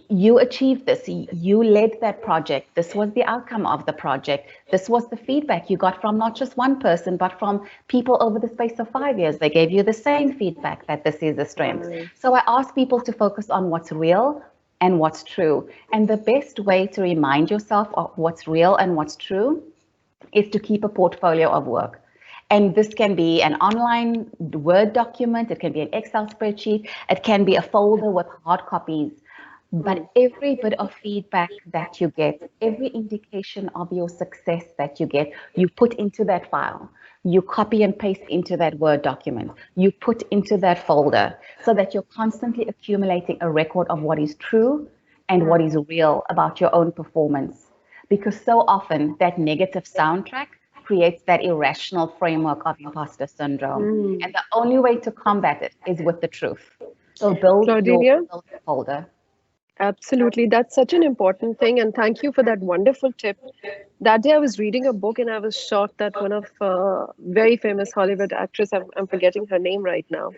you achieved this, you led that project, this was the outcome of the project, this was the feedback you got from not just one person, but from people over the space of 5 years. They gave you the same feedback that this is a strength. So I ask people to focus on what's real and what's true. And the best way to remind yourself of what's real and what's true is to keep a portfolio of work. And this can be an online Word document, it can be an Excel spreadsheet, it can be a folder with hard copies. But every bit of feedback that you get, every indication of your success that you get, you put into that file. You copy and paste into that Word document. You put into that folder so that you're constantly accumulating a record of what is true and what is real about your own performance. Because so often that negative soundtrack creates that irrational framework of imposter syndrome. And the only way to combat it is with the truth. So build your folder. Absolutely. That's such an important thing. And thank you for that wonderful tip. That day I was reading a book and I was shocked that one of very famous Hollywood actress, I'm forgetting her name right now,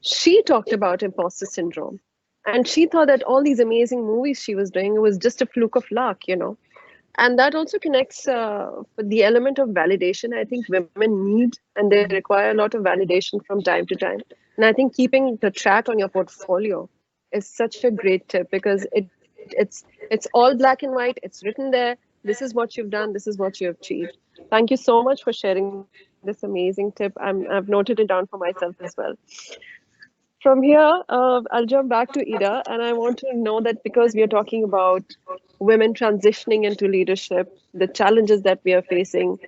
she talked about imposter syndrome. And she thought that all these amazing movies she was doing was just a fluke of luck, you know. And that also connects with the element of validation. I think women need and they require a lot of validation from time to time. And I think keeping the track on your portfolio is such a great tip, because it's all black and white. It's written there. This is what you've done. This is what you have achieved. Thank you so much for sharing this amazing tip. I've noted it down for myself as well. From here, I'll jump back to Ida, and I want to know that because we are talking about women transitioning into leadership, the challenges that we are facing,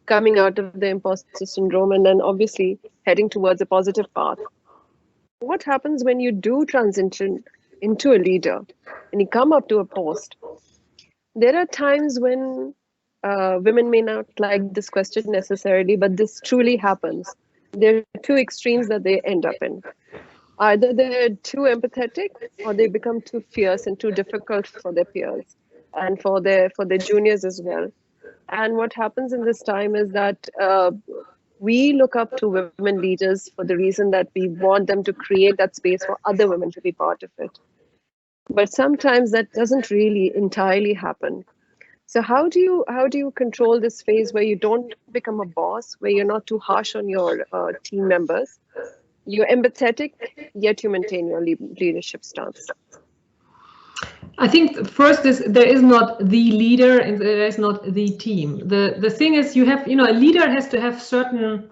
coming out of the imposter syndrome, and then obviously heading towards a positive path. What happens when you do transition into a leader and you come up to a post? There are times when women may not like this question necessarily, but this truly happens. There are two extremes that they end up in. Either they're too empathetic or they become too fierce and too difficult for their peers and for their juniors as well. And what happens in this time is that we look up to women leaders for the reason that we want them to create that space for other women to be part of it. But sometimes that doesn't really entirely happen. So how do you control this phase where you don't become a boss, where you're not too harsh on your team members? You're empathetic, yet you maintain your leadership stance. I think first is there is not the leader and there is not the team. The thing is you have, a leader has to have certain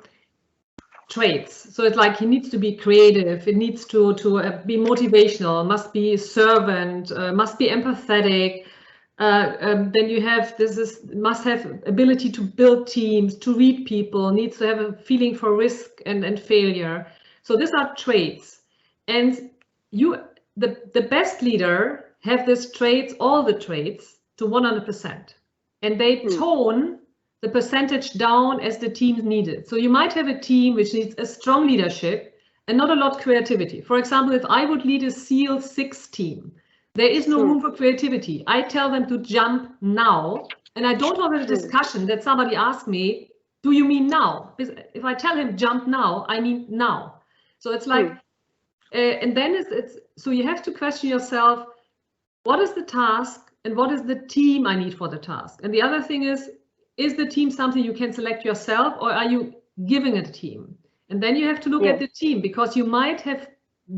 traits. So it's like he needs to be creative, it needs to be motivational, must be servant, must be empathetic. Then you have must have ability to build teams, to read people, needs to have a feeling for risk and failure. So these are traits, and the best leader have these traits, all the traits, to 100%, and they tone the percentage down as the team needed. So you might have a team which needs a strong leadership and not a lot of creativity. For example, if I would lead a SEAL 6 team, there is no room for creativity. I tell them to jump now, and I don't have a discussion that somebody asks me, do you mean now? If I tell him jump now, I mean now. So it's like, and then so you have to question yourself, what is the task and what is the team I need for the task? And the other thing is the team something you can select yourself, or are you giving it a team? And then you have to look at the team, because you might have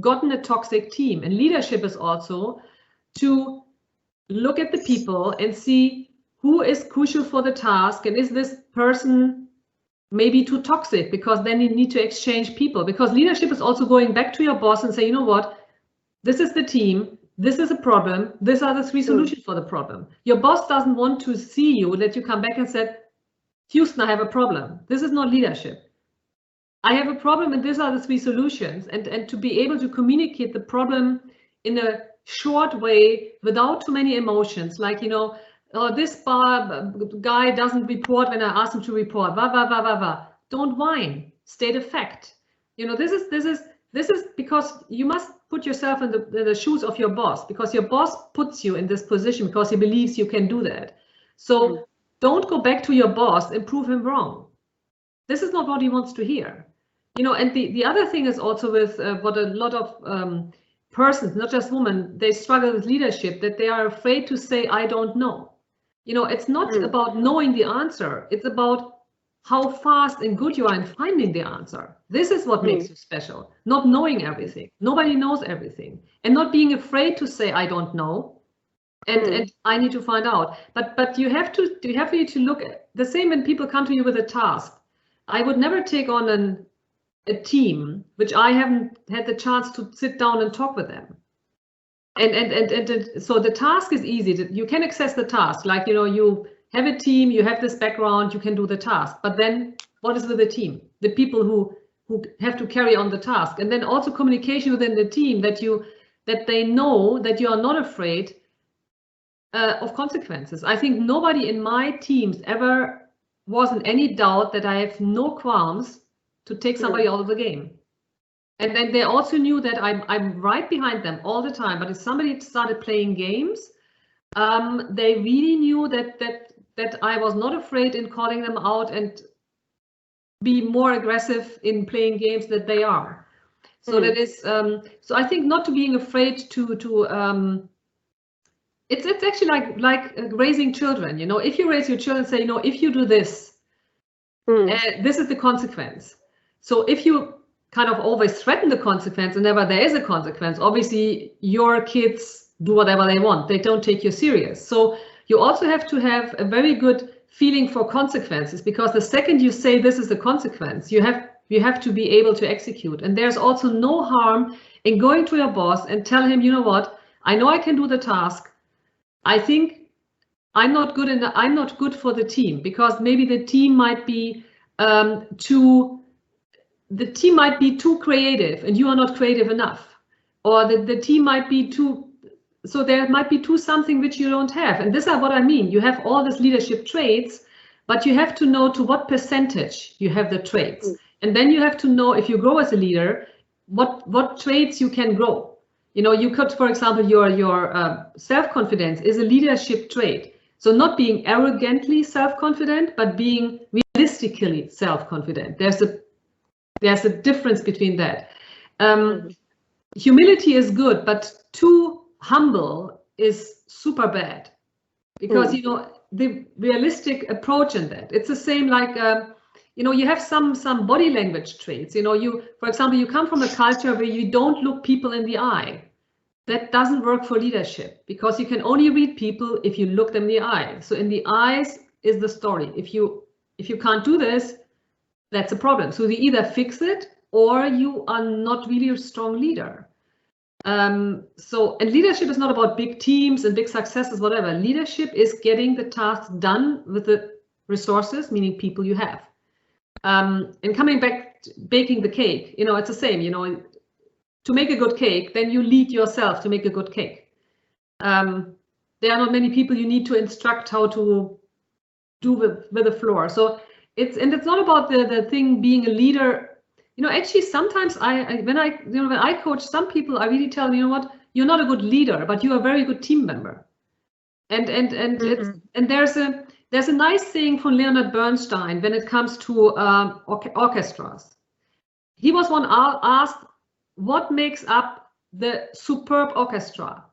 gotten a toxic team. And leadership is also to look at the people and see who is crucial for the task, and is this person maybe too toxic, because then you need to exchange people. Because leadership is also going back to your boss and say, you know what, this is the team, this is a problem, these are the 3 solutions for the problem. Your boss doesn't want to see you, that you come back and said, Houston, I have a problem. This is not leadership. I have a problem and these are the 3 solutions. And to be able to communicate the problem in a short way without too many emotions, like, this guy doesn't report when I ask him to report, Don't whine, state a fact. This is because you must put yourself in the shoes of your boss, because your boss puts you in this position because he believes you can do that. So don't go back to your boss and prove him wrong. This is not what he wants to hear. And the other thing is also with what a lot of persons, not just women, they struggle with leadership, that they are afraid to say, I don't know. It's not about knowing the answer. It's about how fast and good you are in finding the answer. This is what makes you special, not knowing everything. Nobody knows everything. And not being afraid to say, I don't know, and I need to find out. But you have to look at the same when people come to you with a task. I would never take on a team which I haven't had the chance to sit down and talk with them. And so the task is easy. You can access the task, like, you have a team, you have this background, you can do the task. But then what is with the team? The people who have to carry on the task. And then also communication within the team, that they know that you are not afraid of consequences. I think nobody in my teams ever was in any doubt that I have no qualms to take somebody out of the game. And then they also knew that I'm right behind them all the time. But if somebody started playing games, they really knew that I was not afraid in calling them out and be more aggressive in playing games that they are. So that is, so I think not to being afraid to it's actually like raising children. If you raise your children, say, if you do this, this is the consequence. So if you kind of always threaten the consequence and never there is a consequence, obviously your kids do whatever they want. They don't take you serious. So you also have to have a very good feeling for consequences, because the second you say this is a consequence, you You have to be able to execute. And there's also no harm in going to your boss and tell him, you know what, I know I can do the task. I think I'm not good for the team, because maybe the team might be too creative and you are not creative enough, or the team might be too, so there might be something which you don't have. And this is what I mean. You have all these leadership traits, but you have to know to what percentage you have the traits. And then you have to know, if you grow as a leader, what traits you can grow. You know, you could, for example, your self-confidence is a leadership trait. So not being arrogantly self-confident, but being realistically self-confident. There's a difference between that. Humility is good, but too humble is super bad, because you know, the realistic approach in that, it's the same like you know, you have some body language traits. You know, for example, you come from a culture where you don't look people in the eye. That doesn't work for leadership, because you can only read people if you look them in the eye. So in the eyes is the story. If you can't do this, that's a problem. So you either fix it or you are not really a strong leader. And leadership is not about big teams and big successes, whatever. Leadership is getting the task done with the resources, meaning people you have. And coming back to baking the cake, you know, it's the same, you know, to make a good cake, then you lead yourself to make a good cake. There are not many people you need to instruct how to do with the flour. So it's not about the thing being a leader. You know, actually, sometimes when I coach some people, I really tell them, you know what, you're not a good leader, but you're a very good team member. And there's a nice thing from Leonard Bernstein when it comes to orchestras. He was one asked, what makes up the superb orchestra?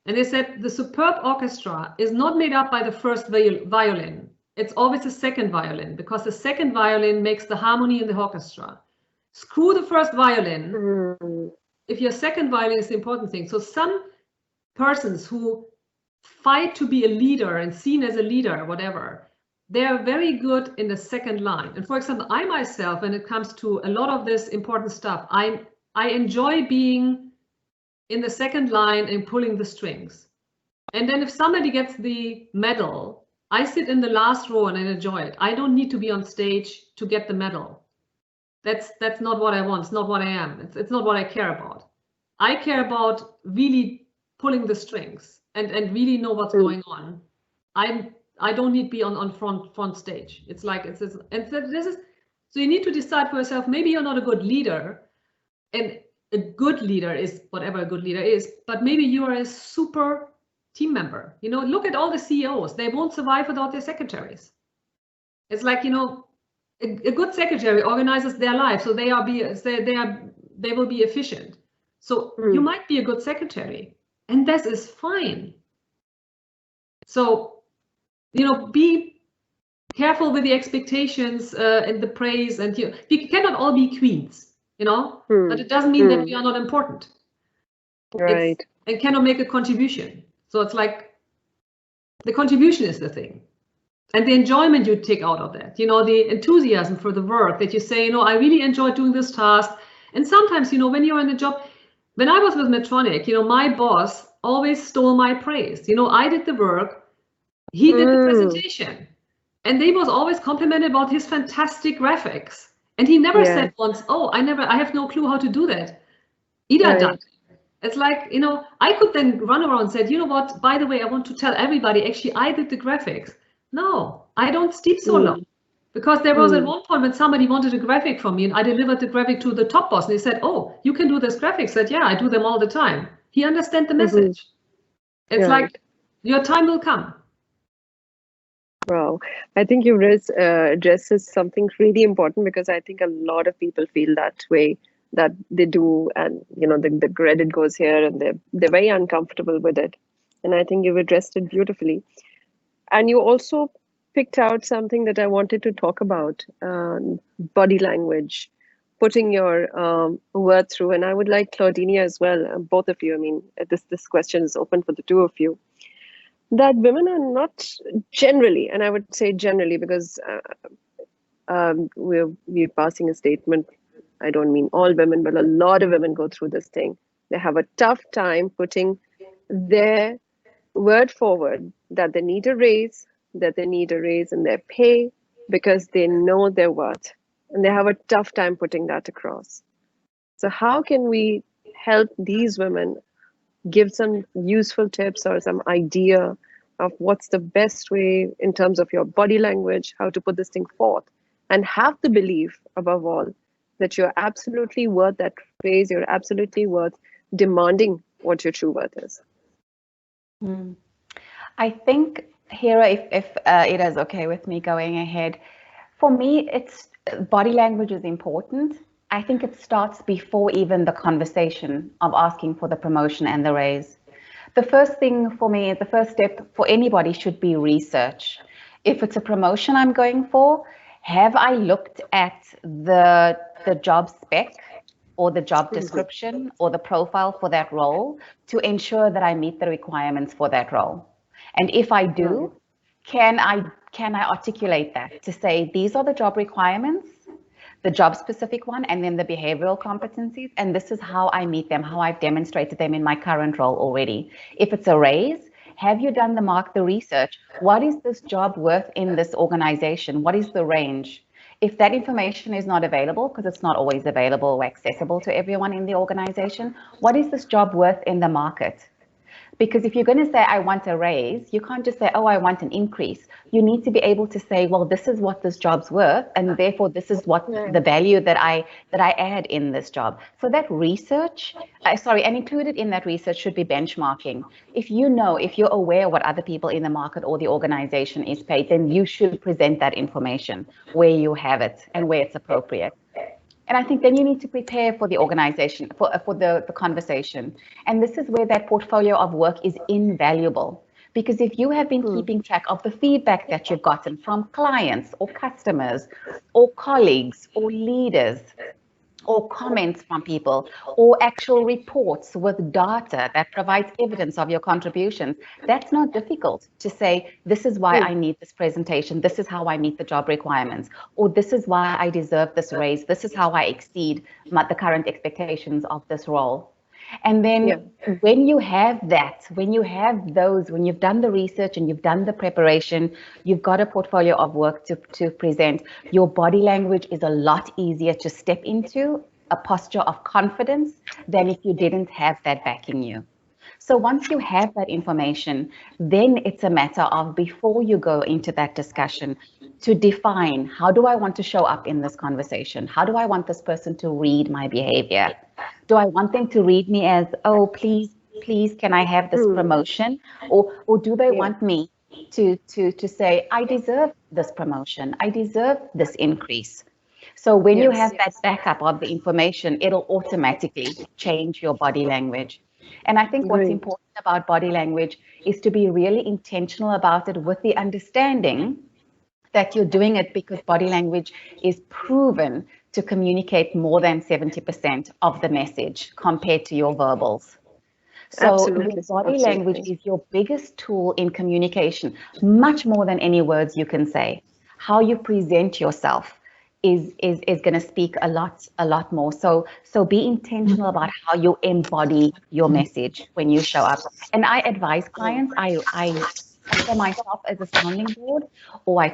And they said the superb orchestra is not made up by the first violin. It's always the second violin, because the second violin makes the harmony in the orchestra. Screw the first violin if your second violin is the important thing. So some persons who fight to be a leader and seen as a leader, whatever, they are very good in the second line. And for example, I myself, when it comes to a lot of this important stuff, I enjoy being in the second line and pulling the strings. And then if somebody gets the medal, I sit in the last row and I enjoy it. I don't need to be on stage to get the medal. That's not what I want. It's not what I am. It's not what I care about. I care about really pulling the strings and really know what's going on. I don't need to be on front stage. It's like so you need to decide for yourself. Maybe you're not a good leader. And a good leader is whatever a good leader is, but maybe you are a super team member. You know, look at all the CEOs. They won't survive without their secretaries. It's like, you know, a good secretary organizes their life, so they will be efficient. So you might be a good secretary, and this is fine. So, you know, be careful with the expectations and the praise, and you cannot all be queens. You know, but it doesn't mean that we are not important. Right. And cannot make a contribution. So it's like the contribution is the thing. And the enjoyment you take out of that, you know, the enthusiasm for the work that you say, you know, I really enjoy doing this task. And sometimes, you know, when you're in a job, when I was with Medtronic, you know, my boss always stole my praise. You know, I did the work, he did the presentation. And they was always complimented about his fantastic graphics. And he never said once, oh, I have no clue how to do that. Ida done. It's like, you know, I could then run around and say, you know what, by the way, I want to tell everybody, actually, I did the graphics. No, I don't sleep so long. Because there was at one point when somebody wanted a graphic from me and I delivered the graphic to the top boss and he said, oh, you can do this graphic. I said, yeah, I do them all the time. He understands the message. It's like, your time will come. Wow, I think you addresses something really important, because I think a lot of people feel that way, that they do, and you know, the credit goes here, and they're very uncomfortable with it. And I think you've addressed it beautifully. And you also picked out something that I wanted to talk about, body language, putting your word through. And I would like Claudinia as well, both of you. I mean, this question is open for the two of you. That women are not generally, and I would say generally, because we're passing a statement. I don't mean all women, but a lot of women go through this thing. They have a tough time putting their word forward that they need a raise, in their pay because they know their worth, and they have a tough time putting that across. So how can we help these women, give some useful tips or some idea of what's the best way in terms of your body language, how to put this thing forth, and have the belief above all that you're absolutely worth that praise, you're absolutely worth demanding what your true worth is. I think, Hira, if it is okay with me going ahead, for me, it's body language is important. I think it starts before even the conversation of asking for the promotion and the raise. The first thing for me, the first step for anybody should be research. If it's a promotion I'm going for, have I looked at the job spec or the job description or the profile for that role to ensure that I meet the requirements for that role? And if I do, can I articulate that to say, these are the job requirements, the job specific one, and then the behavioral competencies, and this is how I meet them, how I've demonstrated them in my current role already. If it's a raise, have you done the research? What is this job worth in this organization? What is the range? If that information is not available, because it's not always available or accessible to everyone in the organization, what is this job worth in the market? Because if you're going to say, I want a raise, you can't just say, oh, I want an increase. You need to be able to say, well, this is what this job's worth, and therefore this is what the value that I add in this job. So that research, and included in that research should be benchmarking. If you're aware what other people in the market or the organization is paid, then you should present that information where you have it and where it's appropriate. And I think then you need to prepare for the organization, for the conversation. And this is where that portfolio of work is invaluable. Because if you have been keeping track of the feedback that you've gotten from clients or customers or colleagues or leaders, or comments from people, or actual reports with data that provides evidence of your contributions, that's not difficult to say, this is why I need this presentation, this is how I meet the job requirements, or this is why I deserve this raise, this is how I exceed the current expectations of this role. And then when you have that, when you've done the research and you've done the preparation, you've got a portfolio of work to present, your body language is a lot easier to step into a posture of confidence than if you didn't have that backing you. So once you have that information, then it's a matter of, before you go into that discussion, to define, how do I want to show up in this conversation? How do I want this person to read my behavior? Do I want them to read me as, oh, please, can I have this promotion? Or do they want me to say, I deserve this promotion, I deserve this increase? So when you have that backup of the information, it'll automatically change your body language. And I think what's important about body language is to be really intentional about it, with the understanding that you're doing it because body language is proven to communicate more than 70% of the message compared to your verbals. So your body language is your biggest tool in communication, much more than any words you can say. How you present yourself is going to speak a lot more. So be intentional about how you embody your message when you show up. And I advise clients, I offer myself as a sounding board, or I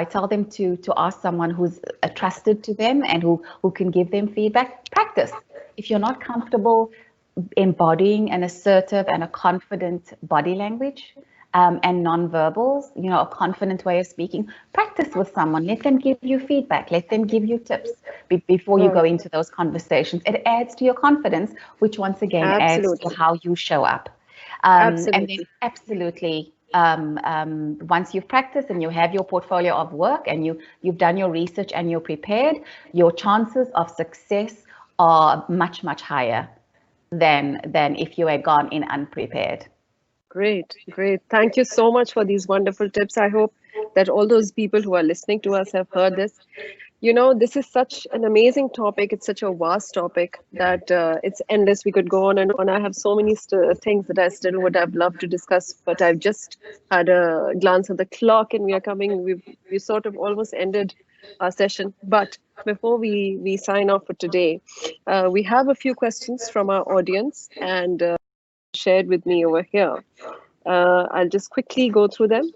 tell them to ask someone who's trusted to them and who can give them feedback. Practice. If you're not comfortable embodying an assertive and a confident body language, and non-verbals, a confident way of speaking, practice with someone. Let them give you feedback. Let them give you tips before you go into those conversations. It adds to your confidence, which once again adds to how you show up. And then once you've practiced and you have your portfolio of work and you've done your research and you're prepared, your chances of success are much, much higher than if you had gone in unprepared. Great. Thank you so much for these wonderful tips. I hope that all those people who are listening to us have heard this. This is such an amazing topic. It's such a vast topic that it's endless. We could go on and on. I have so many things that I still would have loved to discuss, but I've just had a glance at the clock and we are coming. We sort of almost ended our session. But before we sign off for today, we have a few questions from our audience and shared with me over here. I'll just quickly go through them.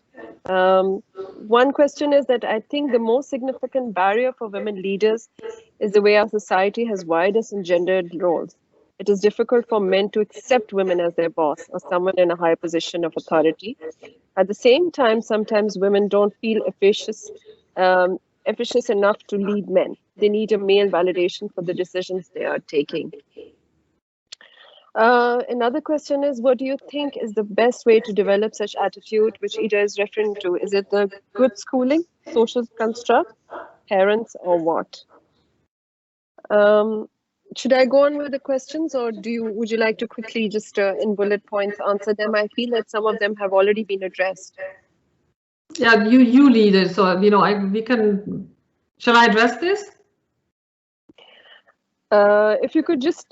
One question is that I think the most significant barrier for women leaders is the way our society has wired us in gendered roles. It is difficult for men to accept women as their boss or someone in a high position of authority. At the same time, sometimes women don't feel efficacious enough to lead men. They need a male validation for the decisions they are taking. Another question is, what do you think is the best way to develop such attitude, which Ida is referring to? Is it the good schooling, social construct, parents, or what? Should I go on with the questions, or would you like to quickly just in bullet points answer them? I feel that some of them have already been addressed. Yeah, you lead it, so we can. Shall I address this? If you could just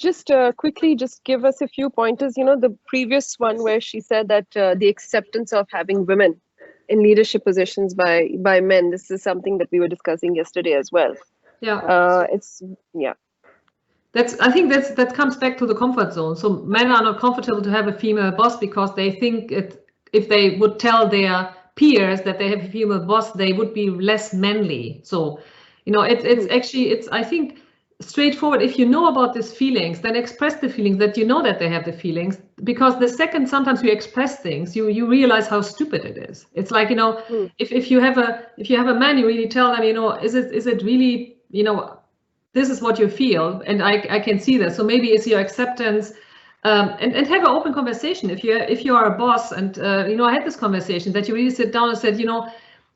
quickly just give us a few pointers. The previous one where she said that the acceptance of having women in leadership positions by men. This is something that we were discussing yesterday as well. Yeah. I think that comes back to the comfort zone. So men are not comfortable to have a female boss because they think if they would tell their peers that they have a female boss, they would be less manly. So, it's I think straightforward. If you know about these feelings, then express the feelings that you know that they have the feelings, because the second sometimes you express things, you realize how stupid it is. It's like, if you have a man, you really tell them, is it really, this is what you feel, and I can see that. So maybe it's your acceptance, and have an open conversation. If you are a boss, and I had this conversation that you really sit down and said,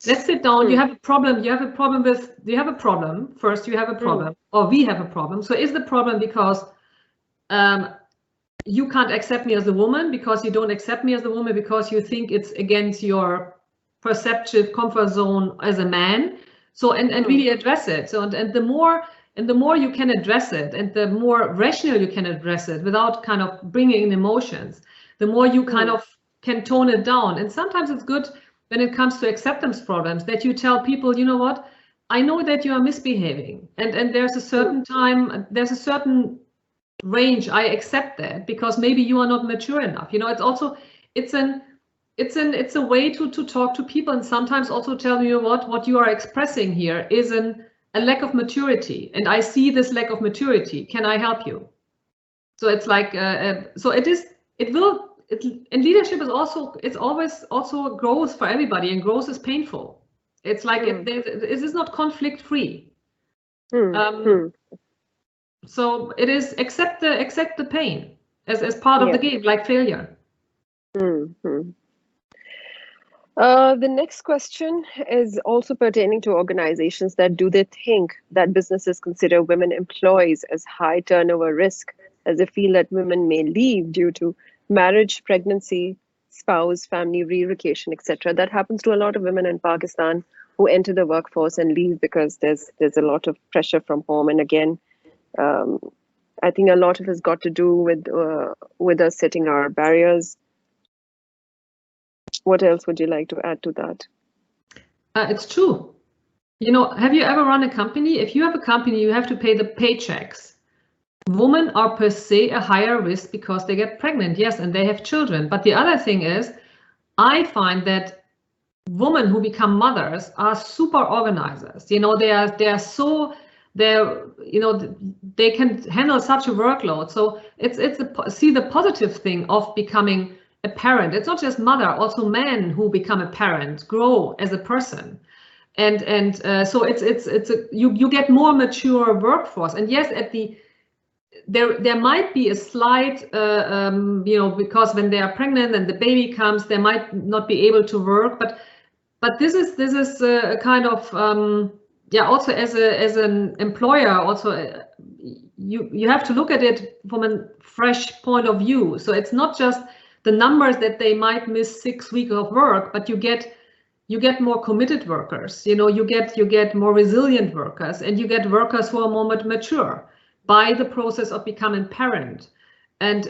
let's sit down. You have a problem. You have a problem first. You have a problem, or we have a problem. So is the problem because you can't accept me as a woman, because you don't accept me as a woman, because you think it's against your perceptive comfort zone as a man? So and really address it. So and the more you can address it, and the more rational you can address it without kind of bringing in emotions, the more you kind of can tone it down. And sometimes it's good when it comes to acceptance problems that you tell people, you know what, I know that you are misbehaving, and there's a certain time, there's a certain range. I accept that because maybe you are not mature enough. It's also it's a way to talk to people, and sometimes also tell you what you are expressing here is a lack of maturity, and I see this lack of maturity. Can I help you? So it's like and leadership is always also growth for everybody, and growth is painful. It's like it is not conflict free. So it is accept the pain as part of the game, like failure. The next question is also pertaining to organizations. That do they think that businesses consider women employees as high turnover risk, as they feel that women may leave due to marriage, pregnancy, spouse, family relocation, etc. That happens to a lot of women in Pakistan who enter the workforce and leave because there's a lot of pressure from home. And again, I think a lot of it has got to do with us setting our barriers. What else would you like to add to that? It's true. Have you ever run a company? If you have a company, you have to pay the paychecks. Women are per se a higher risk because they get pregnant, yes, and they have children. But the other thing is, I find that women who become mothers are super organizers. They can handle such a workload. So see the positive thing of becoming a parent. It's not just mother, also men who become a parent grow as a person. And so you get more mature workforce. And yes, there might be a slight, because when they are pregnant and the baby comes, they might not be able to work. But this is a kind of also as an employer, also you have to look at it from a fresh point of view. So it's not just the numbers that they might miss 6 weeks of work, but you get more committed workers. You get more resilient workers, and you get workers who are more mature by the process of becoming parent. And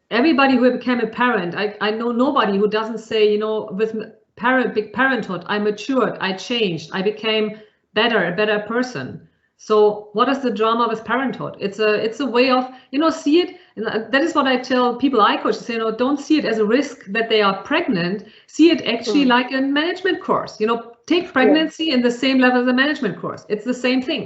everybody who became a parent, I know nobody who doesn't say, with big parenthood, I matured, I changed, I became better, a better person. So what is the drama with parenthood? It's a way of, see it. And that is what I tell people I coach, say, don't see it as a risk that they are pregnant. See it actually like a management course. Take pregnancy in the same level as a management course. It's the same thing.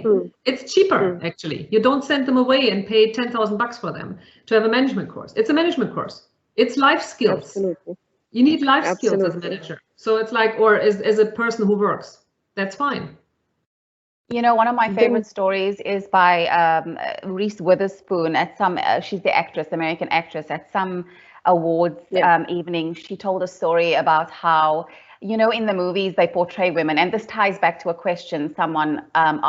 It's cheaper, actually. You don't send them away and pay 10,000 bucks for them to have a management course. It's a management course. It's life skills. Absolutely. You need life skills as a manager. So it's like, or as a person who works. That's fine. One of my favorite stories is by Reese Witherspoon at some, she's the actress, American actress, at some awards evening. She told a story about how, in the movies they portray women, and this ties back to a question someone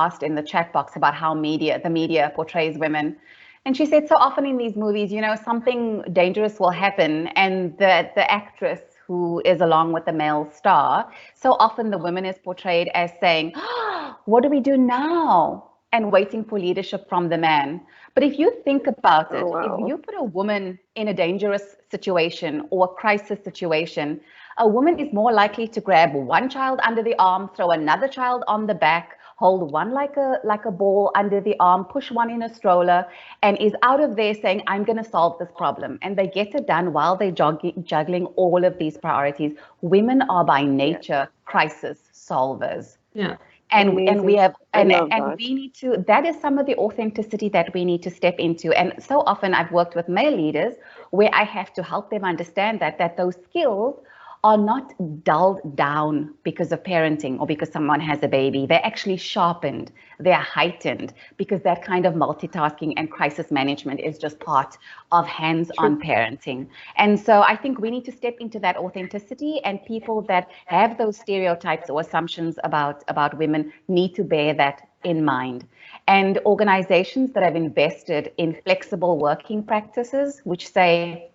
asked in the chat box about how the media portrays women. And she said, so often in these movies, something dangerous will happen, and the actress who is along with the male star, so often the woman is portrayed as saying, oh, what do we do now? And waiting for leadership from the man. But if you think about it, if you put a woman in a dangerous situation or a crisis situation, a woman is more likely to grab one child under the arm, throw another child on the back, hold one like a ball under the arm, push one in a stroller, and is out of there saying, I'm going to solve this problem. And they get it done while they're juggling all of these priorities. Women are by nature crisis solvers. Yeah. And we have, and we need to, that is some of the authenticity that we need to step into. And so often I've worked with male leaders where I have to help them understand that those skills are not dulled down because of parenting or because someone has a baby. They're actually sharpened, they're heightened, because that kind of multitasking and crisis management is just part of hands-on parenting. And so I think we need to step into that authenticity, and people that have those stereotypes or assumptions about women need to bear that in mind. And organizations that have invested in flexible working practices, which say,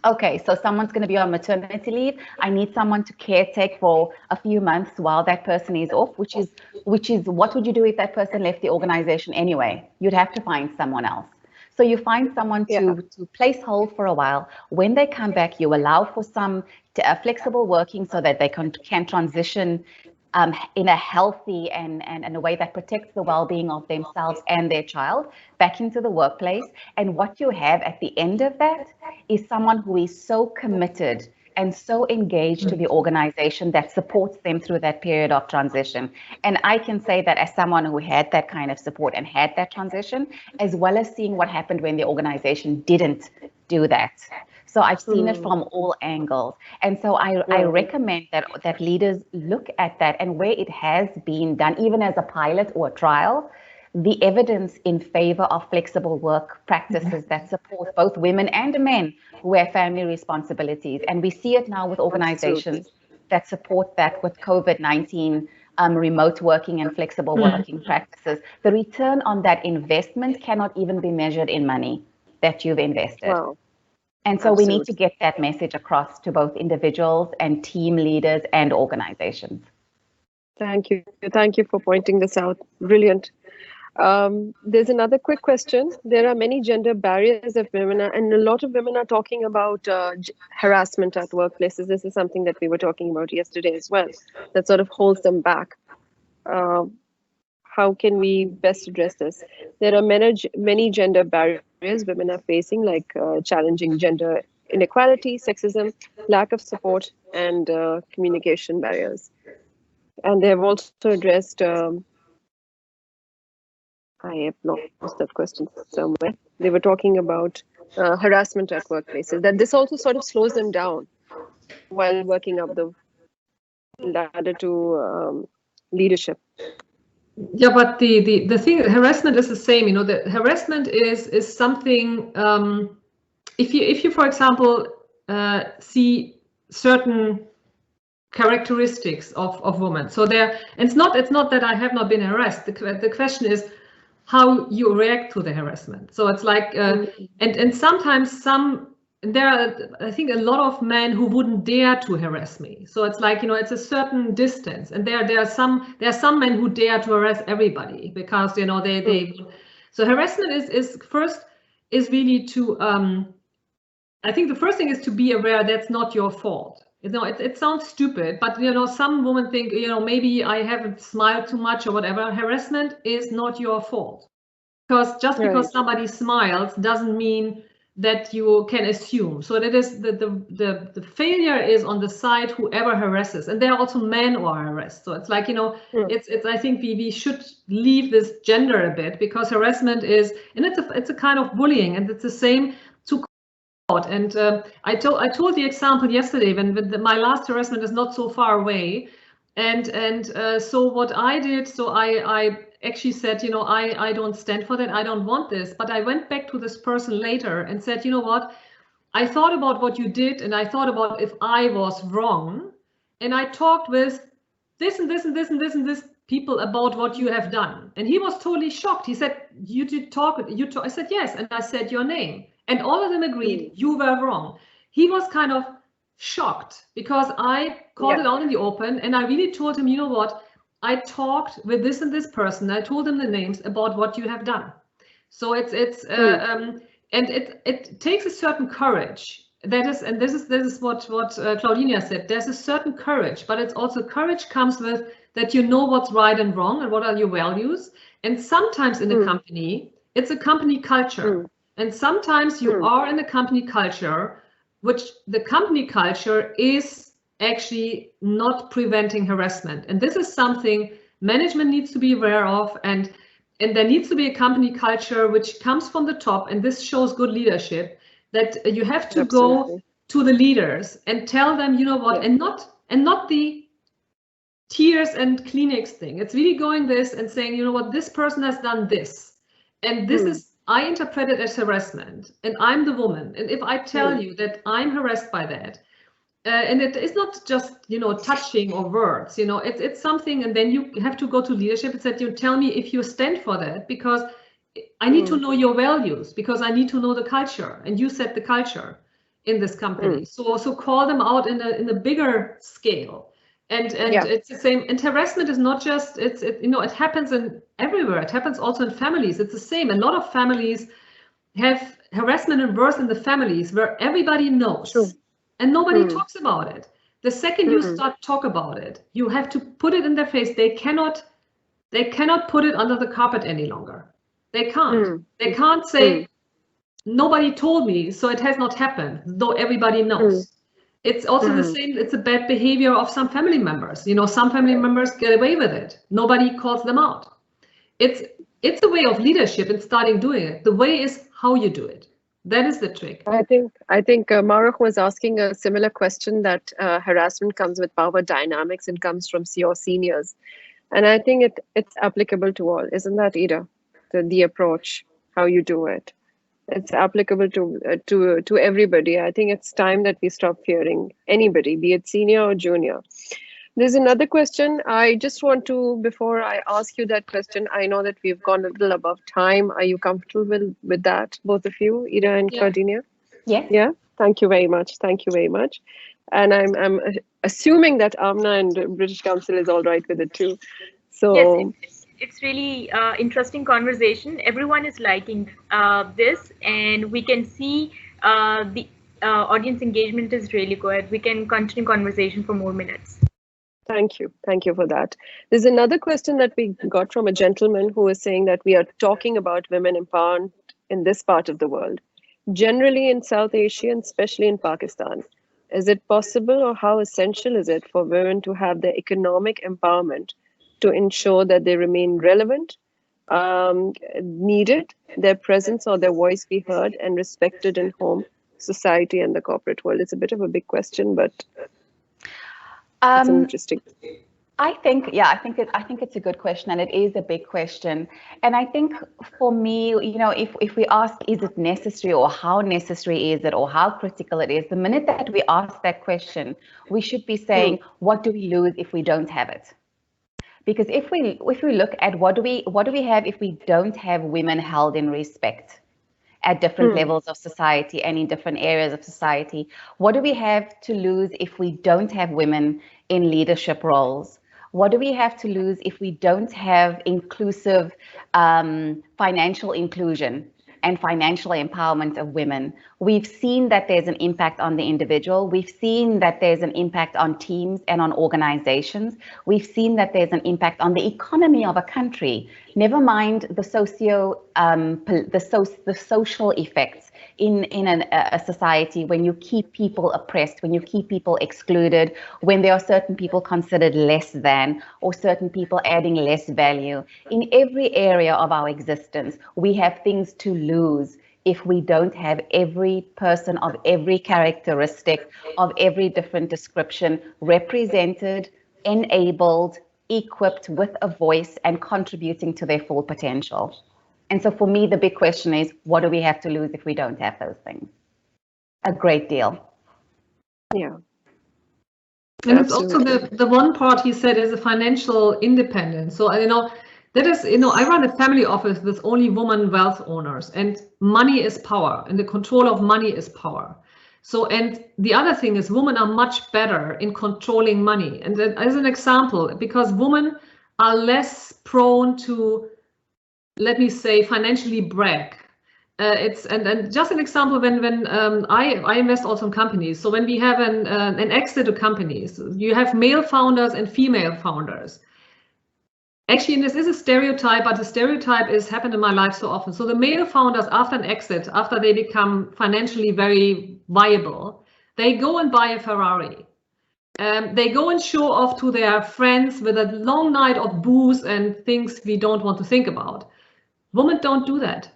okay, so someone's going to be on maternity leave. I need someone to caretake for a few months while that person is off, which is what would you do if that person left the organization anyway? You'd have to find someone else. So you find someone to place hold for a while. When they come back, you allow for some flexible working so that they can transition in a healthy and in a way that protects the well-being of themselves and their child back into the workplace. And what you have at the end of that is someone who is so committed and so engaged to the organization that supports them through that period of transition. And I can say that as someone who had that kind of support and had that transition, as well as seeing what happened when the organization didn't do that. So I've seen it from all angles. And so I recommend that leaders look at that, and where it has been done, even as a pilot or a trial, the evidence in favor of flexible work practices that support both women and men who have family responsibilities. And we see it now with organizations that support that with COVID-19, remote working and flexible working practices. The return on that investment cannot even be measured in money that you've invested. Wow. And so we need to get that message across to both individuals and team leaders and organizations. Thank you. Thank you for pointing this out. Brilliant. There's another quick question. There are many gender barriers that women are, and a lot of women are talking about harassment at workplaces. This is something that we were talking about yesterday as well, that sort of holds them back. How can we best address this? There are many gender barriers women are facing, like challenging gender inequality, sexism, lack of support, and communication barriers. And they have also addressed, I have lost that question somewhere. They were talking about harassment at workplaces, that this also sort of slows them down while working up the ladder to leadership. Yeah, but the thing, harassment is the same. The harassment is something. If you for example see certain characteristics of women, so it's not that I have not been harassed. The question is how you react to the harassment. So it's like and sometimes there are, I think, a lot of men who wouldn't dare to harass me. So it's like, it's a certain distance, and there are some men who dare to harass everybody because they so harassment is really to I think the first thing is to be aware that's not your fault. You know, it sounds stupid, but you know, some women think, you know, maybe I haven't smiled too much or whatever. Harassment is not your fault, because just because somebody smiles doesn't mean that you can assume. So that is the failure is on the side whoever harasses, and there are also men who are harassed. So it's like, you know, it's I think we should leave this gender a bit, because harassment is, and it's a kind of bullying, and it's the same to. And I told the example yesterday when my last harassment is not so far away, and so what I did, so I actually said, you know, I don't stand for that, I don't want this, but I went back to this person later and said, you know what, I thought about what you did, and I thought about if I was wrong, and I talked with this and this and this and this and this people about what you have done, and he was totally shocked. He said, you did talk, I said yes, and I said your name. And all of them agreed you were wrong. He was kind of shocked because I called it out in the open, and I really told him, you know what, I talked with this and this person. I told them the names about what you have done. So and it takes a certain courage. That is, and this is what Claudinia said. There's a certain courage, but it's also courage comes with that you know what's right and wrong and what are your values. And sometimes in a company, it's a company culture. And sometimes you are in a company culture, which the company culture is actually not preventing harassment. And this is something management needs to be aware of. And there needs to be a company culture which comes from the top. And this shows good leadership, that you have to go to the leaders and tell them, you know what, and not the tears and Kleenex thing. It's really going this and saying, you know what, this person has done this. And this is, I interpret it as harassment, and I'm the woman. And if I tell you that I'm harassed by that, and it is not just, you know, touching or words, you know, it's something, and then you have to go to leadership and say, you tell me if you stand for that, because I need to know your values, because I need to know the culture, and you set the culture in this company. So call them out in a bigger scale. And it's the same. And harassment is not just, you know, it happens in everywhere. It happens also in families. It's the same. A lot of families have harassment and worse in the families where everybody knows and nobody talks about it. The second you start talk about it, you have to put it in their face. They cannot put it under the carpet any longer. They can't. They can't say, nobody told me, so it has not happened, though everybody knows. It's also the same, it's a bad behavior of some family members. You know, some family members get away with it. Nobody calls them out. It's a way of leadership and starting doing it. The way is how you do it. That is the trick. I think Maruk was asking a similar question, that harassment comes with power dynamics and comes from your seniors. And I think it's applicable to all. Isn't that, Ida? The approach, how you do it. It's applicable to everybody. I think it's time that we stop fearing anybody, be it senior or junior. There's another question. I just want to, before I ask you that question, I know that we've gone a little above time. Are you comfortable with that, both of you, Ida and Claudinia? Yes. Yeah. Thank you very much. Thank you very much. And I'm assuming that Amna and British Council is all right with it too. So. Yes, it's really interesting conversation. Everyone is liking this, and we can see the audience engagement is really good. We can continue conversation for more minutes. Thank you. Thank you for that. There's another question that we got from a gentleman who is saying that we are talking about women empowerment in this part of the world, generally in South Asia and especially in Pakistan. Is it possible, or how essential is it for women to have their economic empowerment to ensure that they remain relevant, needed, their presence or their voice be heard and respected in home, society, and the corporate world? It's a bit of a big question, but it's interesting. I think it's a good question, and it is a big question. And I think for me, you know, if we ask, is it necessary, or how necessary is it, or how critical it is, the minute that we ask that question, we should be saying, what do we lose if we don't have it? Because if we look at what do we have if we don't have women held in respect at different levels of society and in different areas of society, what do we have to lose if we don't have women in leadership roles? What do we have to lose if we don't have inclusive financial inclusion? and financial empowerment of women, we've seen that there's an impact on the individual. We've seen that there's an impact on teams and on organizations. We've seen that there's an impact on the economy of a country. Never mind the social effects in a society when you keep people oppressed, when you keep people excluded, when there are certain people considered less than, or certain people adding less value. In every area of our existence, we have things to lose if we don't have every person of every characteristic, of every different description represented, enabled, equipped with a voice and contributing to their full potential. And so for me, the big question is, what do we have to lose if we don't have those things? A great deal. Yeah. And it's also the one part he said is a financial independence. So, that is, I run a family office with only women wealth owners, and money is power, and the control of money is power. So, and the other thing is women are much better in controlling money. And as an example, because women are less prone to, let me say, financially brag. And just an example, when I invest also in companies. So when we have an exit to companies, you have male founders and female founders. Actually, and this is a stereotype, but the stereotype is happened in my life so often. So the male founders, after an exit, after they become financially very viable, they go and buy a Ferrari. They go and show off to their friends with a long night of booze and things we don't want to think about. Women don't do that.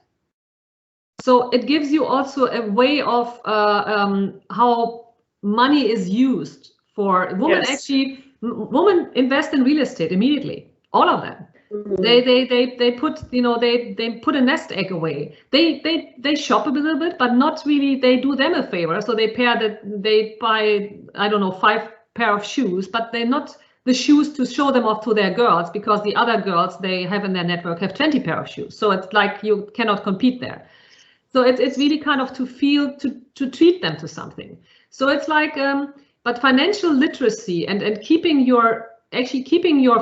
So it gives you also a way of how money is used for women. Yes. Actually, women invest in real estate immediately. All of them. Mm-hmm. They put, they put a nest egg away. They shop a little bit, but not really. They do them a favor. So they buy, I don't know, 5 pair of shoes, but they're not the shoes to show them off to their girls, because the other girls they have in their network have 20 pair of shoes. So it's like you cannot compete there. So it's really kind of to treat them to something. So it's like, but financial literacy and keeping your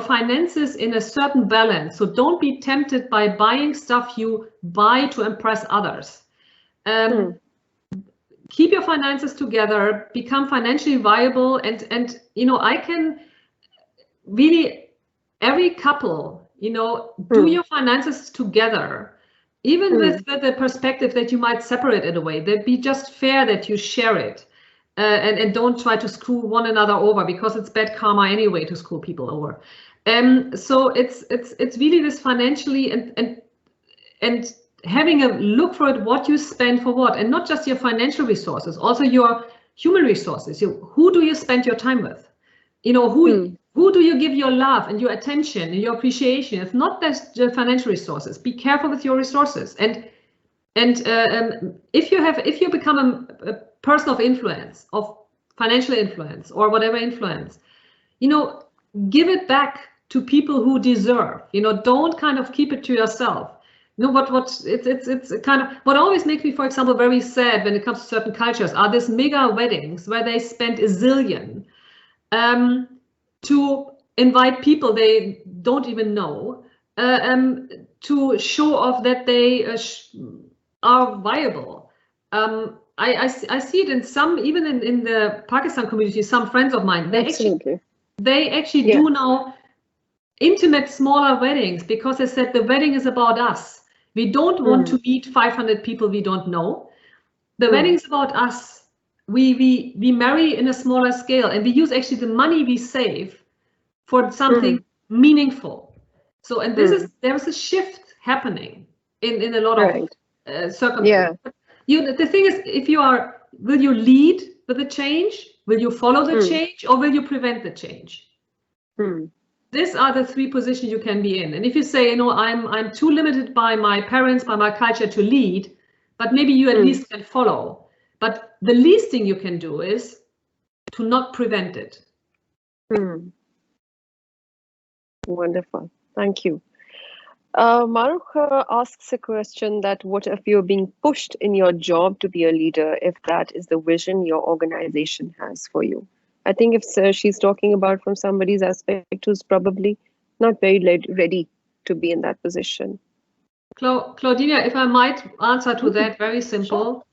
finances in a certain balance. So don't be tempted by buying stuff you buy to impress others. Keep your finances together, become financially viable, and I can really, every couple, do your finances together, even with the perspective that you might separate it away. That'd be just fair that you share it. And don't try to screw one another over, because it's bad karma anyway to screw people over. So it's really this financially and having a look for it, what you spend for what, and not just your financial resources, also your human resources. Who do you spend your time with? Who do you give your love and your attention and your appreciation? It's not just the financial resources. Be careful with your resources. And if you become a person of influence, of financial influence or whatever influence, give it back to people who deserve. Don't kind of keep it to yourself. It's kind of what always makes me, for example, very sad when it comes to certain cultures are these mega weddings where they spend a zillion to invite people they don't even know, to show off that they are viable. I see it in some, even in the Pakistan community, some friends of mine, they actually do now intimate smaller weddings, because they said the wedding is about us. We don't want to meet 500 people we don't know. The wedding is about us. We marry in a smaller scale, and we use actually the money we save for something meaningful. So, and there's a shift happening in a lot of circumstances. Yeah. The thing is, will you lead with the change? Will you follow the change, or will you prevent the change? These are the 3 positions you can be in. And if you say, I'm too limited by my parents, by my culture to lead, but maybe you at least can follow. But the least thing you can do is to not prevent it. Wonderful. Thank you. Maruk asks a question that what if you're being pushed in your job to be a leader, if that is the vision your organization has for you? I think if she's talking about from somebody's aspect who's probably not very ready to be in that position. Claudina, if I might answer to that, very simple. Sure.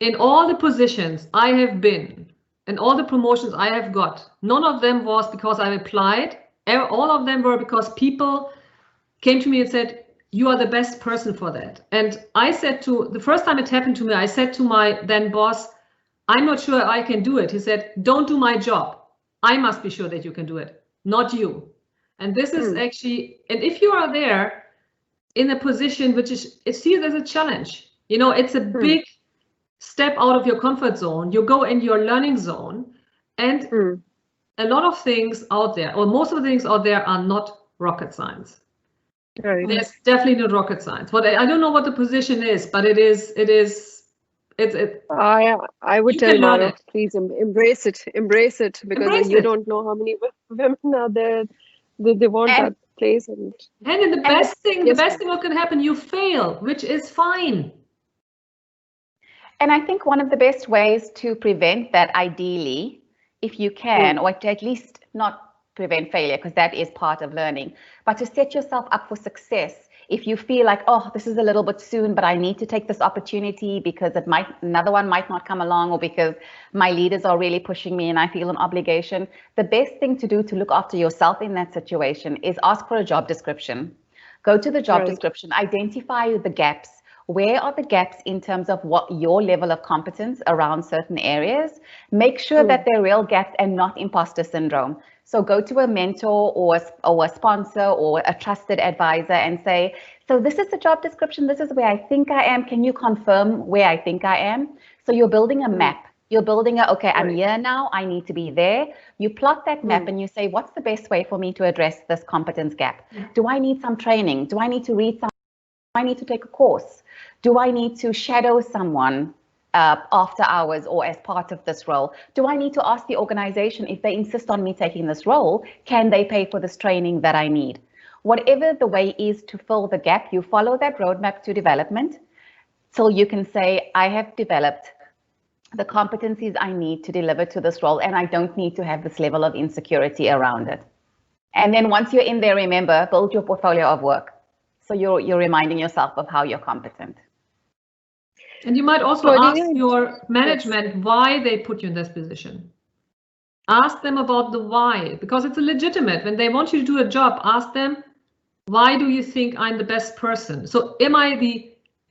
In all the positions I have been, and all the promotions I have got, none of them was because I applied. All of them were because people came to me and said, you are the best person for that. And I said the first time it happened to me, I said to my then boss, I'm not sure I can do it. He said, don't do my job. I must be sure that you can do it, not you. And this is actually, and if you are there in a position which is, it's seen as a challenge, you know, it's a big step out of your comfort zone. You go in your learning zone, and a lot of things out there, or most of the things out there, are not rocket science. Right. There's definitely not rocket science. But I don't know what the position is, but it is. I would tell Mara, please embrace it, because you don't know how many women are there. They want that place, and the best thing that can happen, you fail, which is fine. And I think one of the best ways to prevent that, ideally, if you can, or to at least not prevent failure, because that is part of learning, but to set yourself up for success. If you feel like, oh, this is a little bit soon, but I need to take this opportunity because another one might not come along, or because my leaders are really pushing me and I feel an obligation, the best thing to do to look after yourself in that situation is ask for a job description. Go to the job description, identify the gaps. Where are the gaps in terms of what your level of competence around certain areas? Make sure that they're real gaps and not imposter syndrome. So go to a mentor or a sponsor or a trusted advisor and say, so this is the job description. This is where I think I am. Can you confirm where I think I am? So you're building a map. You're building okay, I'm here now. I need to be there. You plot that map and you say, what's the best way for me to address this competence gap? Do I need some training? Do I need to read some? Do I need to take a course? Do I need to shadow someone after hours or as part of this role? Do I need to ask the organization, if they insist on me taking this role, can they pay for this training that I need? Whatever the way is to fill the gap, you follow that roadmap to development till you can say, I have developed the competencies I need to deliver to this role, and I don't need to have this level of insecurity around it. And then once you're in there, remember, build your portfolio of work. So you're reminding yourself of how you're competent. And you might also ask your management why they put you in this position. Ask them about the why, because it's legitimate. When they want you to do a job, ask them, why do you think I'm the best person? So am I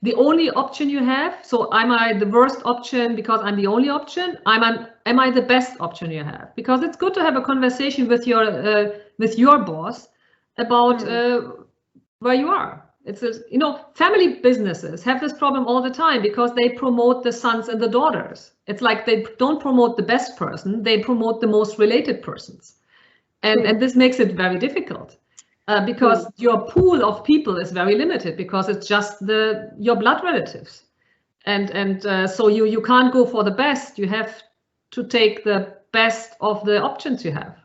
the only option you have? So am I the worst option because I'm the only option? Am I the best option you have? Because it's good to have a conversation with your boss about where you are. It's family businesses have this problem all the time because they promote the sons and the daughters. It's like they don't promote the best person, they promote the most related persons. And this makes it very difficult because your pool of people is very limited because it's just your blood relatives. And so you can't go for the best, you have to take the best of the options you have.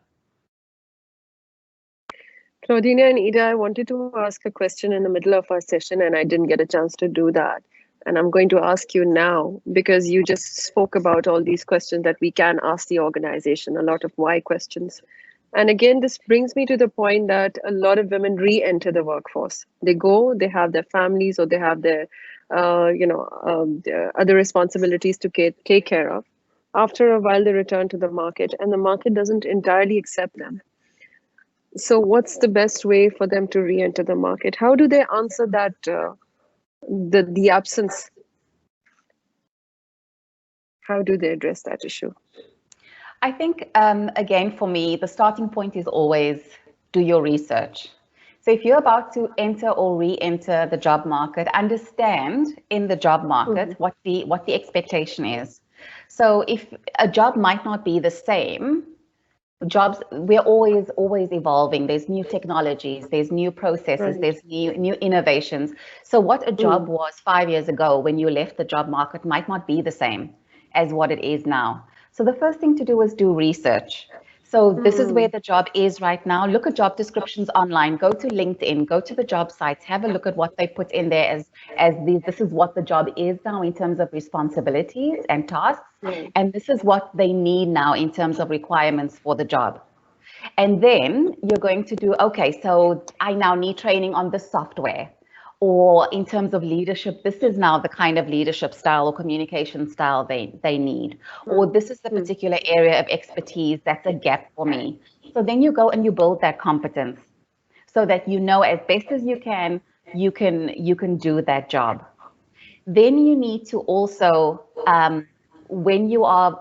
Claudina and Ida, I wanted to ask a question in the middle of our session and I didn't get a chance to do that. And I'm going to ask you now because you just spoke about all these questions that we can ask the organization, a lot of why questions. And again, this brings me to the point that a lot of women re-enter the workforce. They go, they have their families or they have their, their other responsibilities to take care of. After a while, they return to the market and the market doesn't entirely accept them. So what's the best way for them to re-enter the market? How do they answer that, the absence? How do they address that issue? I think, again, for me, the starting point is always do your research. So if you're about to enter or re-enter the job market, understand in the job market what the expectation is. So if a job might not be the same, jobs, we're always evolving. There's new technologies, there's new processes, there's new innovations. So what a job was 5 years ago when you left the job market might not be the same as what it is now. So the first thing to do is do research. So this is where the job is right now. Look at job descriptions online, go to LinkedIn, go to the job sites, have a look at what they put in there this is what the job is now in terms of responsibilities and tasks. And this is what they need now in terms of requirements for the job. And then you're going to do, okay, so I now need training on this software. or in terms of leadership, this is now the kind of leadership style or communication style they need, or this is the particular area of expertise that's a gap for me. So then you go and you build that competence so that you know as best as you can do that job. Then you need to also, when you are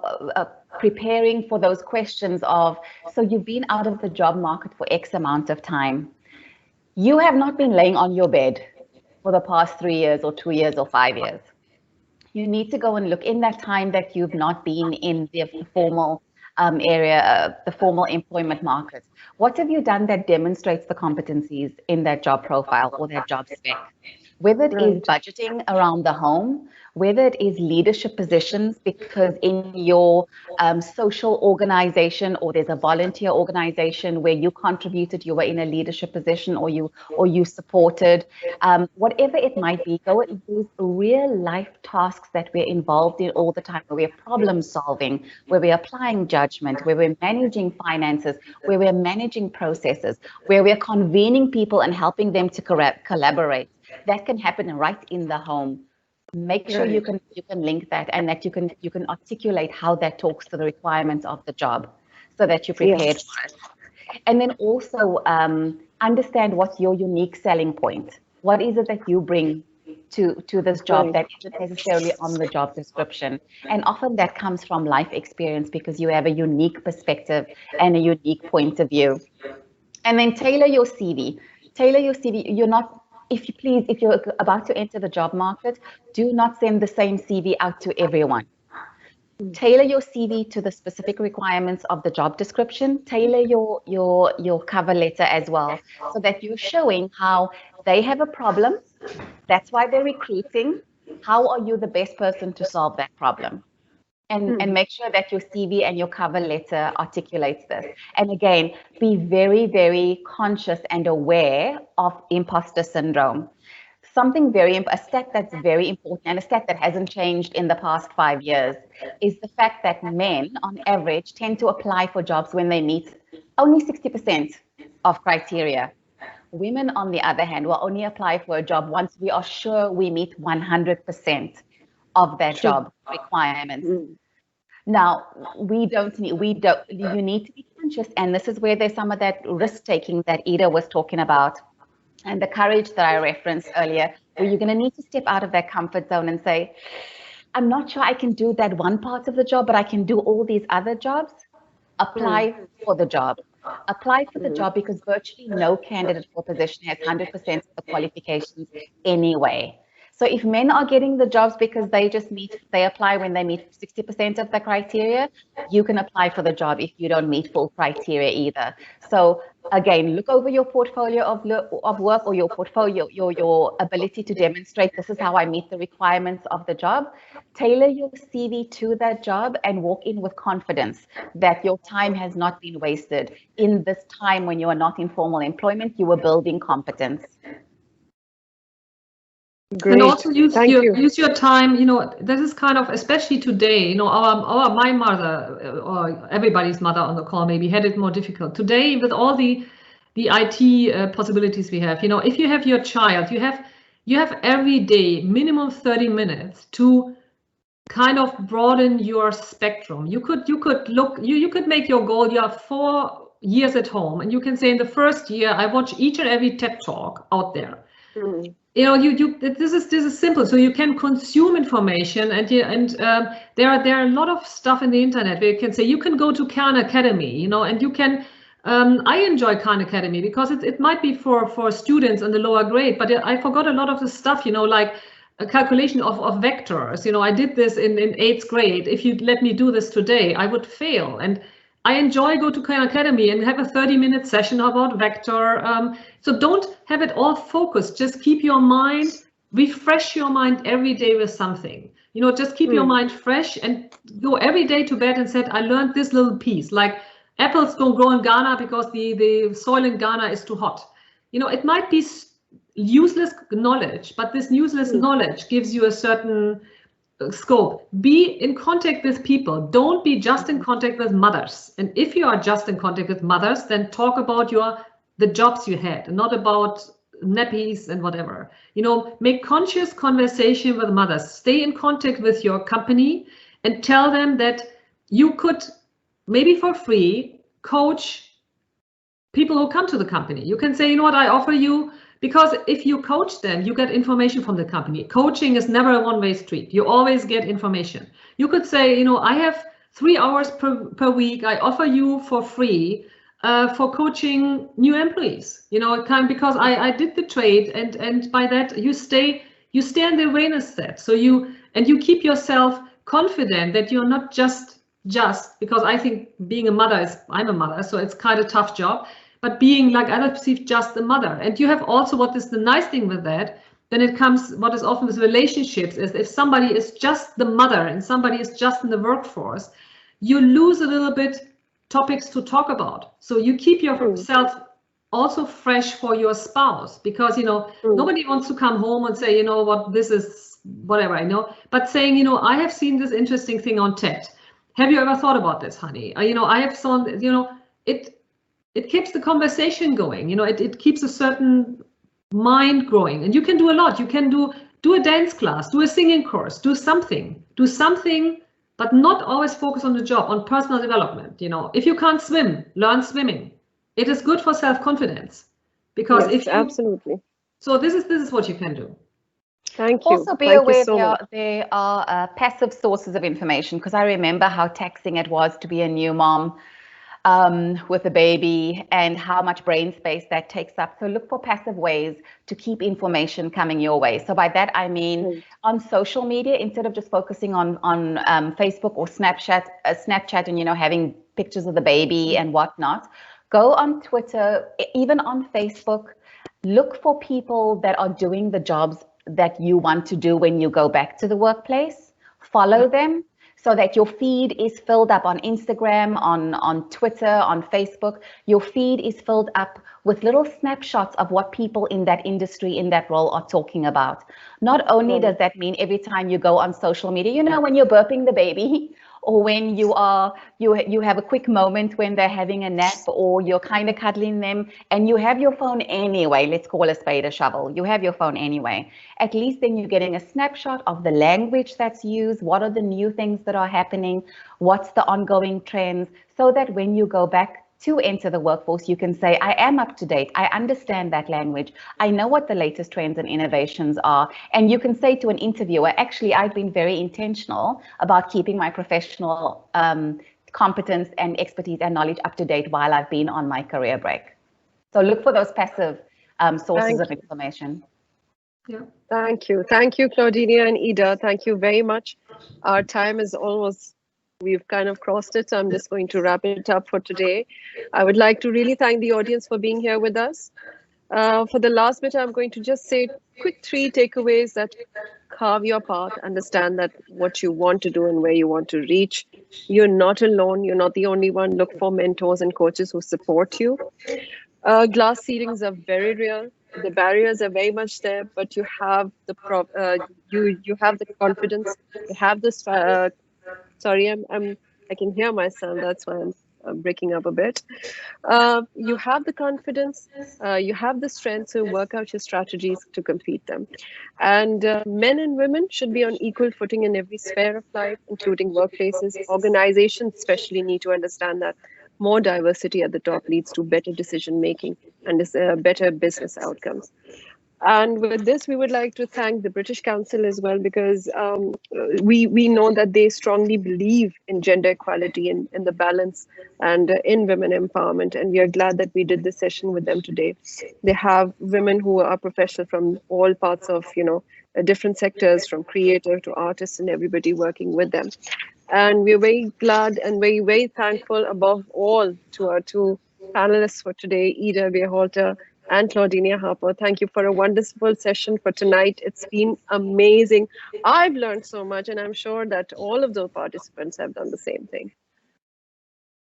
preparing for those questions of, so you've been out of the job market for X amount of time. You have not been laying on your bed for the past 3 years or 2 years or 5 years. You need to go and look in that time that you've not been in the formal area, the formal employment market. What have you done that demonstrates the competencies in that job profile or that job spec? Whether it is budgeting around the home, whether it is leadership positions, because in your social organization or there's a volunteer organization where you contributed, you were in a leadership position or you supported, whatever it might be, go and use real life tasks that we're involved in all the time, where we're problem solving, where we're applying judgment, where we're managing finances, where we're managing processes, where we're convening people and helping them to collaborate. That can happen right in the home. Make sure you can link that, and that you can articulate how that talks to the requirements of the job, so that you're prepared for it. And then also understand what's your unique selling point. What is it that you bring to this job that isn't necessarily on the job description? And often that comes from life experience, because you have a unique perspective and a unique point of view. And then tailor your CV. Tailor your CV. You're not, if you're about to enter the job market, do not send the same CV out to everyone. Tailor your CV to the specific requirements of the job description. Tailor your cover letter as well, so that you're showing how they have a problem. That's why they're recruiting. How are you the best person to solve that problem? And make sure that your CV and your cover letter articulates this. And again, be very, very conscious and aware of imposter syndrome. A stat that's very important, and a stat that hasn't changed in the past 5 years, is the fact that men, on average, tend to apply for jobs when they meet only 60% of criteria. Women, on the other hand, will only apply for a job once we are sure we meet 100% of that job requirements. Now, you need to be conscious, and this is where there's some of that risk-taking that Ida was talking about, and the courage that I referenced earlier, where you're going to need to step out of that comfort zone and say, I'm not sure I can do that one part of the job, but I can do all these other jobs. Apply for the job. Apply for the job, because virtually no candidate for position has 100% of the qualifications anyway. So if men are getting the jobs because they apply when they meet 60% of the criteria, you can apply for the job if you don't meet full criteria either. So again, look over your portfolio of work, or your portfolio, your ability to demonstrate, this is how I meet the requirements of the job. Tailor your CV to that job and walk in with confidence that your time has not been wasted. In this time when you are not in formal employment, you are building competence. Great. And also use your time, this is kind of, especially today, my mother, or everybody's mother on the call maybe, had it more difficult. Today, with all the IT possibilities we have, if you have your child, you have every day minimum 30 minutes to kind of broaden your spectrum. You could make your goal, you have 4 years at home, and you can say, in the first year, I watch each and every TED Talk out there. This is simple, so you can consume information, and there are a lot of stuff in the internet where you can say, you can go to Khan Academy, and you can. I enjoy Khan Academy because it might be for students in the lower grade, but I forgot a lot of the stuff, like a calculation of vectors. I did this in 8th grade. If you let me do this today, I would fail. And I enjoy go to Khan Academy and have a 30-minute session about vector. So don't have it all focused. Just keep your mind, refresh your mind every day with something. Just keep your mind fresh and go every day to bed and said, I learned this little piece. Like apples don't grow in Ghana because the soil in Ghana is too hot. It might be useless knowledge, but this useless knowledge gives you a certain scope. Be in contact with people. Don't be just in contact with mothers. And if you are just in contact with mothers, then talk about the jobs you had, and not about nappies and whatever. You know, make conscious conversation with mothers. Stay in contact with your company and tell them that you could, maybe for free, coach people who come to the company. You can say, you know what, I offer you, because if you coach them, you get information from the company. Coaching is never a one-way street. You always get information. You could say, you know, I have 3 hours per week. I offer you for free for coaching new employees. You know, because I did the trade, and by that you stay in the awareness step. So you keep yourself confident that you're not just because I think being a mother I'm a mother, so it's kind of a tough job. But being, like I perceive, just a mother. And you have also, what is the nice thing with that, then it comes, what is often with relationships, is if somebody is just the mother and somebody is just in the workforce, you lose a little bit topics to talk about. So you keep yourself also fresh for your spouse, because, you know, nobody wants to come home and say, you know what, this is whatever, I know, but saying, you know, I have seen this interesting thing on TED. Have you ever thought about this, honey? You know, I have saw, you know, it keeps the conversation going. You know, it keeps a certain mind growing, and you can do a lot. You can do a dance class, do a singing course, do something, but not always focus on the job, on personal development. You know, if you can't swim, learn swimming. It is good for self-confidence, because yes, if you, absolutely. So this is what you can do. Thank you. Also be aware there are passive sources of information, because I remember how taxing it was to be a new mom with a baby, and how much brain space that takes up. So look for passive ways to keep information coming your way. So by that, I mean on social media, instead of just focusing on Facebook or Snapchat and, you know, having pictures of the baby and whatnot, go on Twitter, even on Facebook, look for people that are doing the jobs that you want to do when you go back to the workplace. Follow them, so that your feed is filled up on Instagram, on Twitter, on Facebook. Your feed is filled up with little snapshots of what people in that industry, in that role, are talking about. Not only does that mean every time you go on social media, you know, when you're burping the baby, or when you have a quick moment when they're having a nap, or you're kind of cuddling them, and you have your phone anyway, let's call a spade a shovel, you have your phone anyway. At least then you're getting a snapshot of the language that's used, what are the new things that are happening, what's the ongoing trends, so that when you go back to enter the workforce, you can say, I am up to date. I understand that language. I know what the latest trends and innovations are. And you can say to an interviewer, actually, I've been very intentional about keeping my professional competence and expertise and knowledge up to date while I've been on my career break. So look for those passive sources of information. Yeah. Thank you. Thank you, Claudinia and Ida. Thank you very much. Our time is almost, we've kind of crossed it, so I'm just going to wrap it up for today. I would like to really thank the audience for being here with us. For the last bit, I'm going to just say quick 3 takeaways that carve your path, understand that what you want to do and where you want to reach. You're not alone. You're not the only one. Look for mentors and coaches who support you. Glass ceilings are very real. The barriers are very much there, but you have the you have the confidence. You have this. Sorry, I can hear my son. That's why I'm breaking up a bit. You have the confidence. You have the strength to work out your strategies to complete them. And men and women should be on equal footing in every sphere of life, including workplaces. Organizations especially need to understand that more diversity at the top leads to better decision making and better business outcomes. And with this, we would like to thank the British Council as well, because we know that they strongly believe in gender equality and in the balance and in women empowerment. And we are glad that we did this session with them today. They have women who are professional from all parts of, you know, different sectors, from creative to artists, and everybody working with them. And we're very glad and very, very thankful above all to our 2 panelists for today, Ida Berhalter and Claudinia Harper. Thank you for a wonderful session for tonight. It's been amazing. I've learned so much, and I'm sure that all of the participants have done the same thing.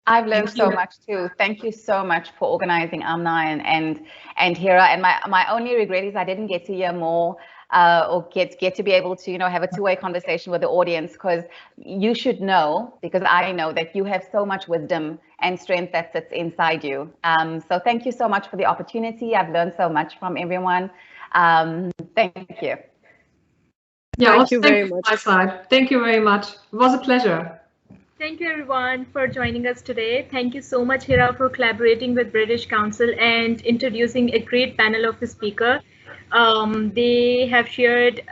I've learned so much too. Thank you so much for organizing Amna and Hira. And my only regret is I didn't get to hear more or get to be able to, have a two-way conversation with the audience, because you should know, because I know that you have so much wisdom and strength that sits inside you. So thank you so much for the opportunity. I've learned so much from everyone. Thank you. Yeah, thank you very much. My side. Thank you very much. It was a pleasure. Thank you everyone for joining us today. Thank you so much, Hira, for collaborating with British Council and introducing a great panel of the speaker. They have shared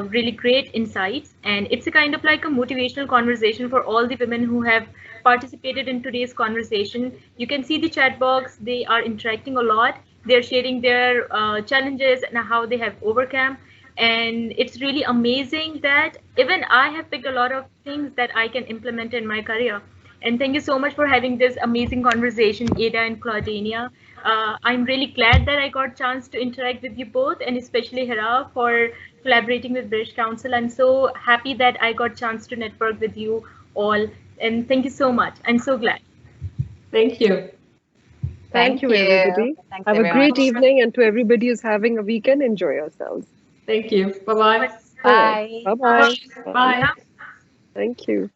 really great insights, and it's a kind of like a motivational conversation for all the women who have participated in today's conversation. You can see the chat box. They are interacting a lot. They're sharing their challenges and how they have overcome. And it's really amazing that even I have picked a lot of things that I can implement in my career. And thank you so much for having this amazing conversation, Ada and Claudinia. I'm really glad that I got a chance to interact with you both, and especially Hira for collaborating with British Council. I'm so happy that I got a chance to network with you all. And thank you so much. I'm so glad. Thank you. Thank you, everybody. Thanks, Have everyone. a great evening, and to everybody who's having a weekend, enjoy yourselves. Thank you. Bye-bye. Bye. Bye-bye. Bye. Thank you.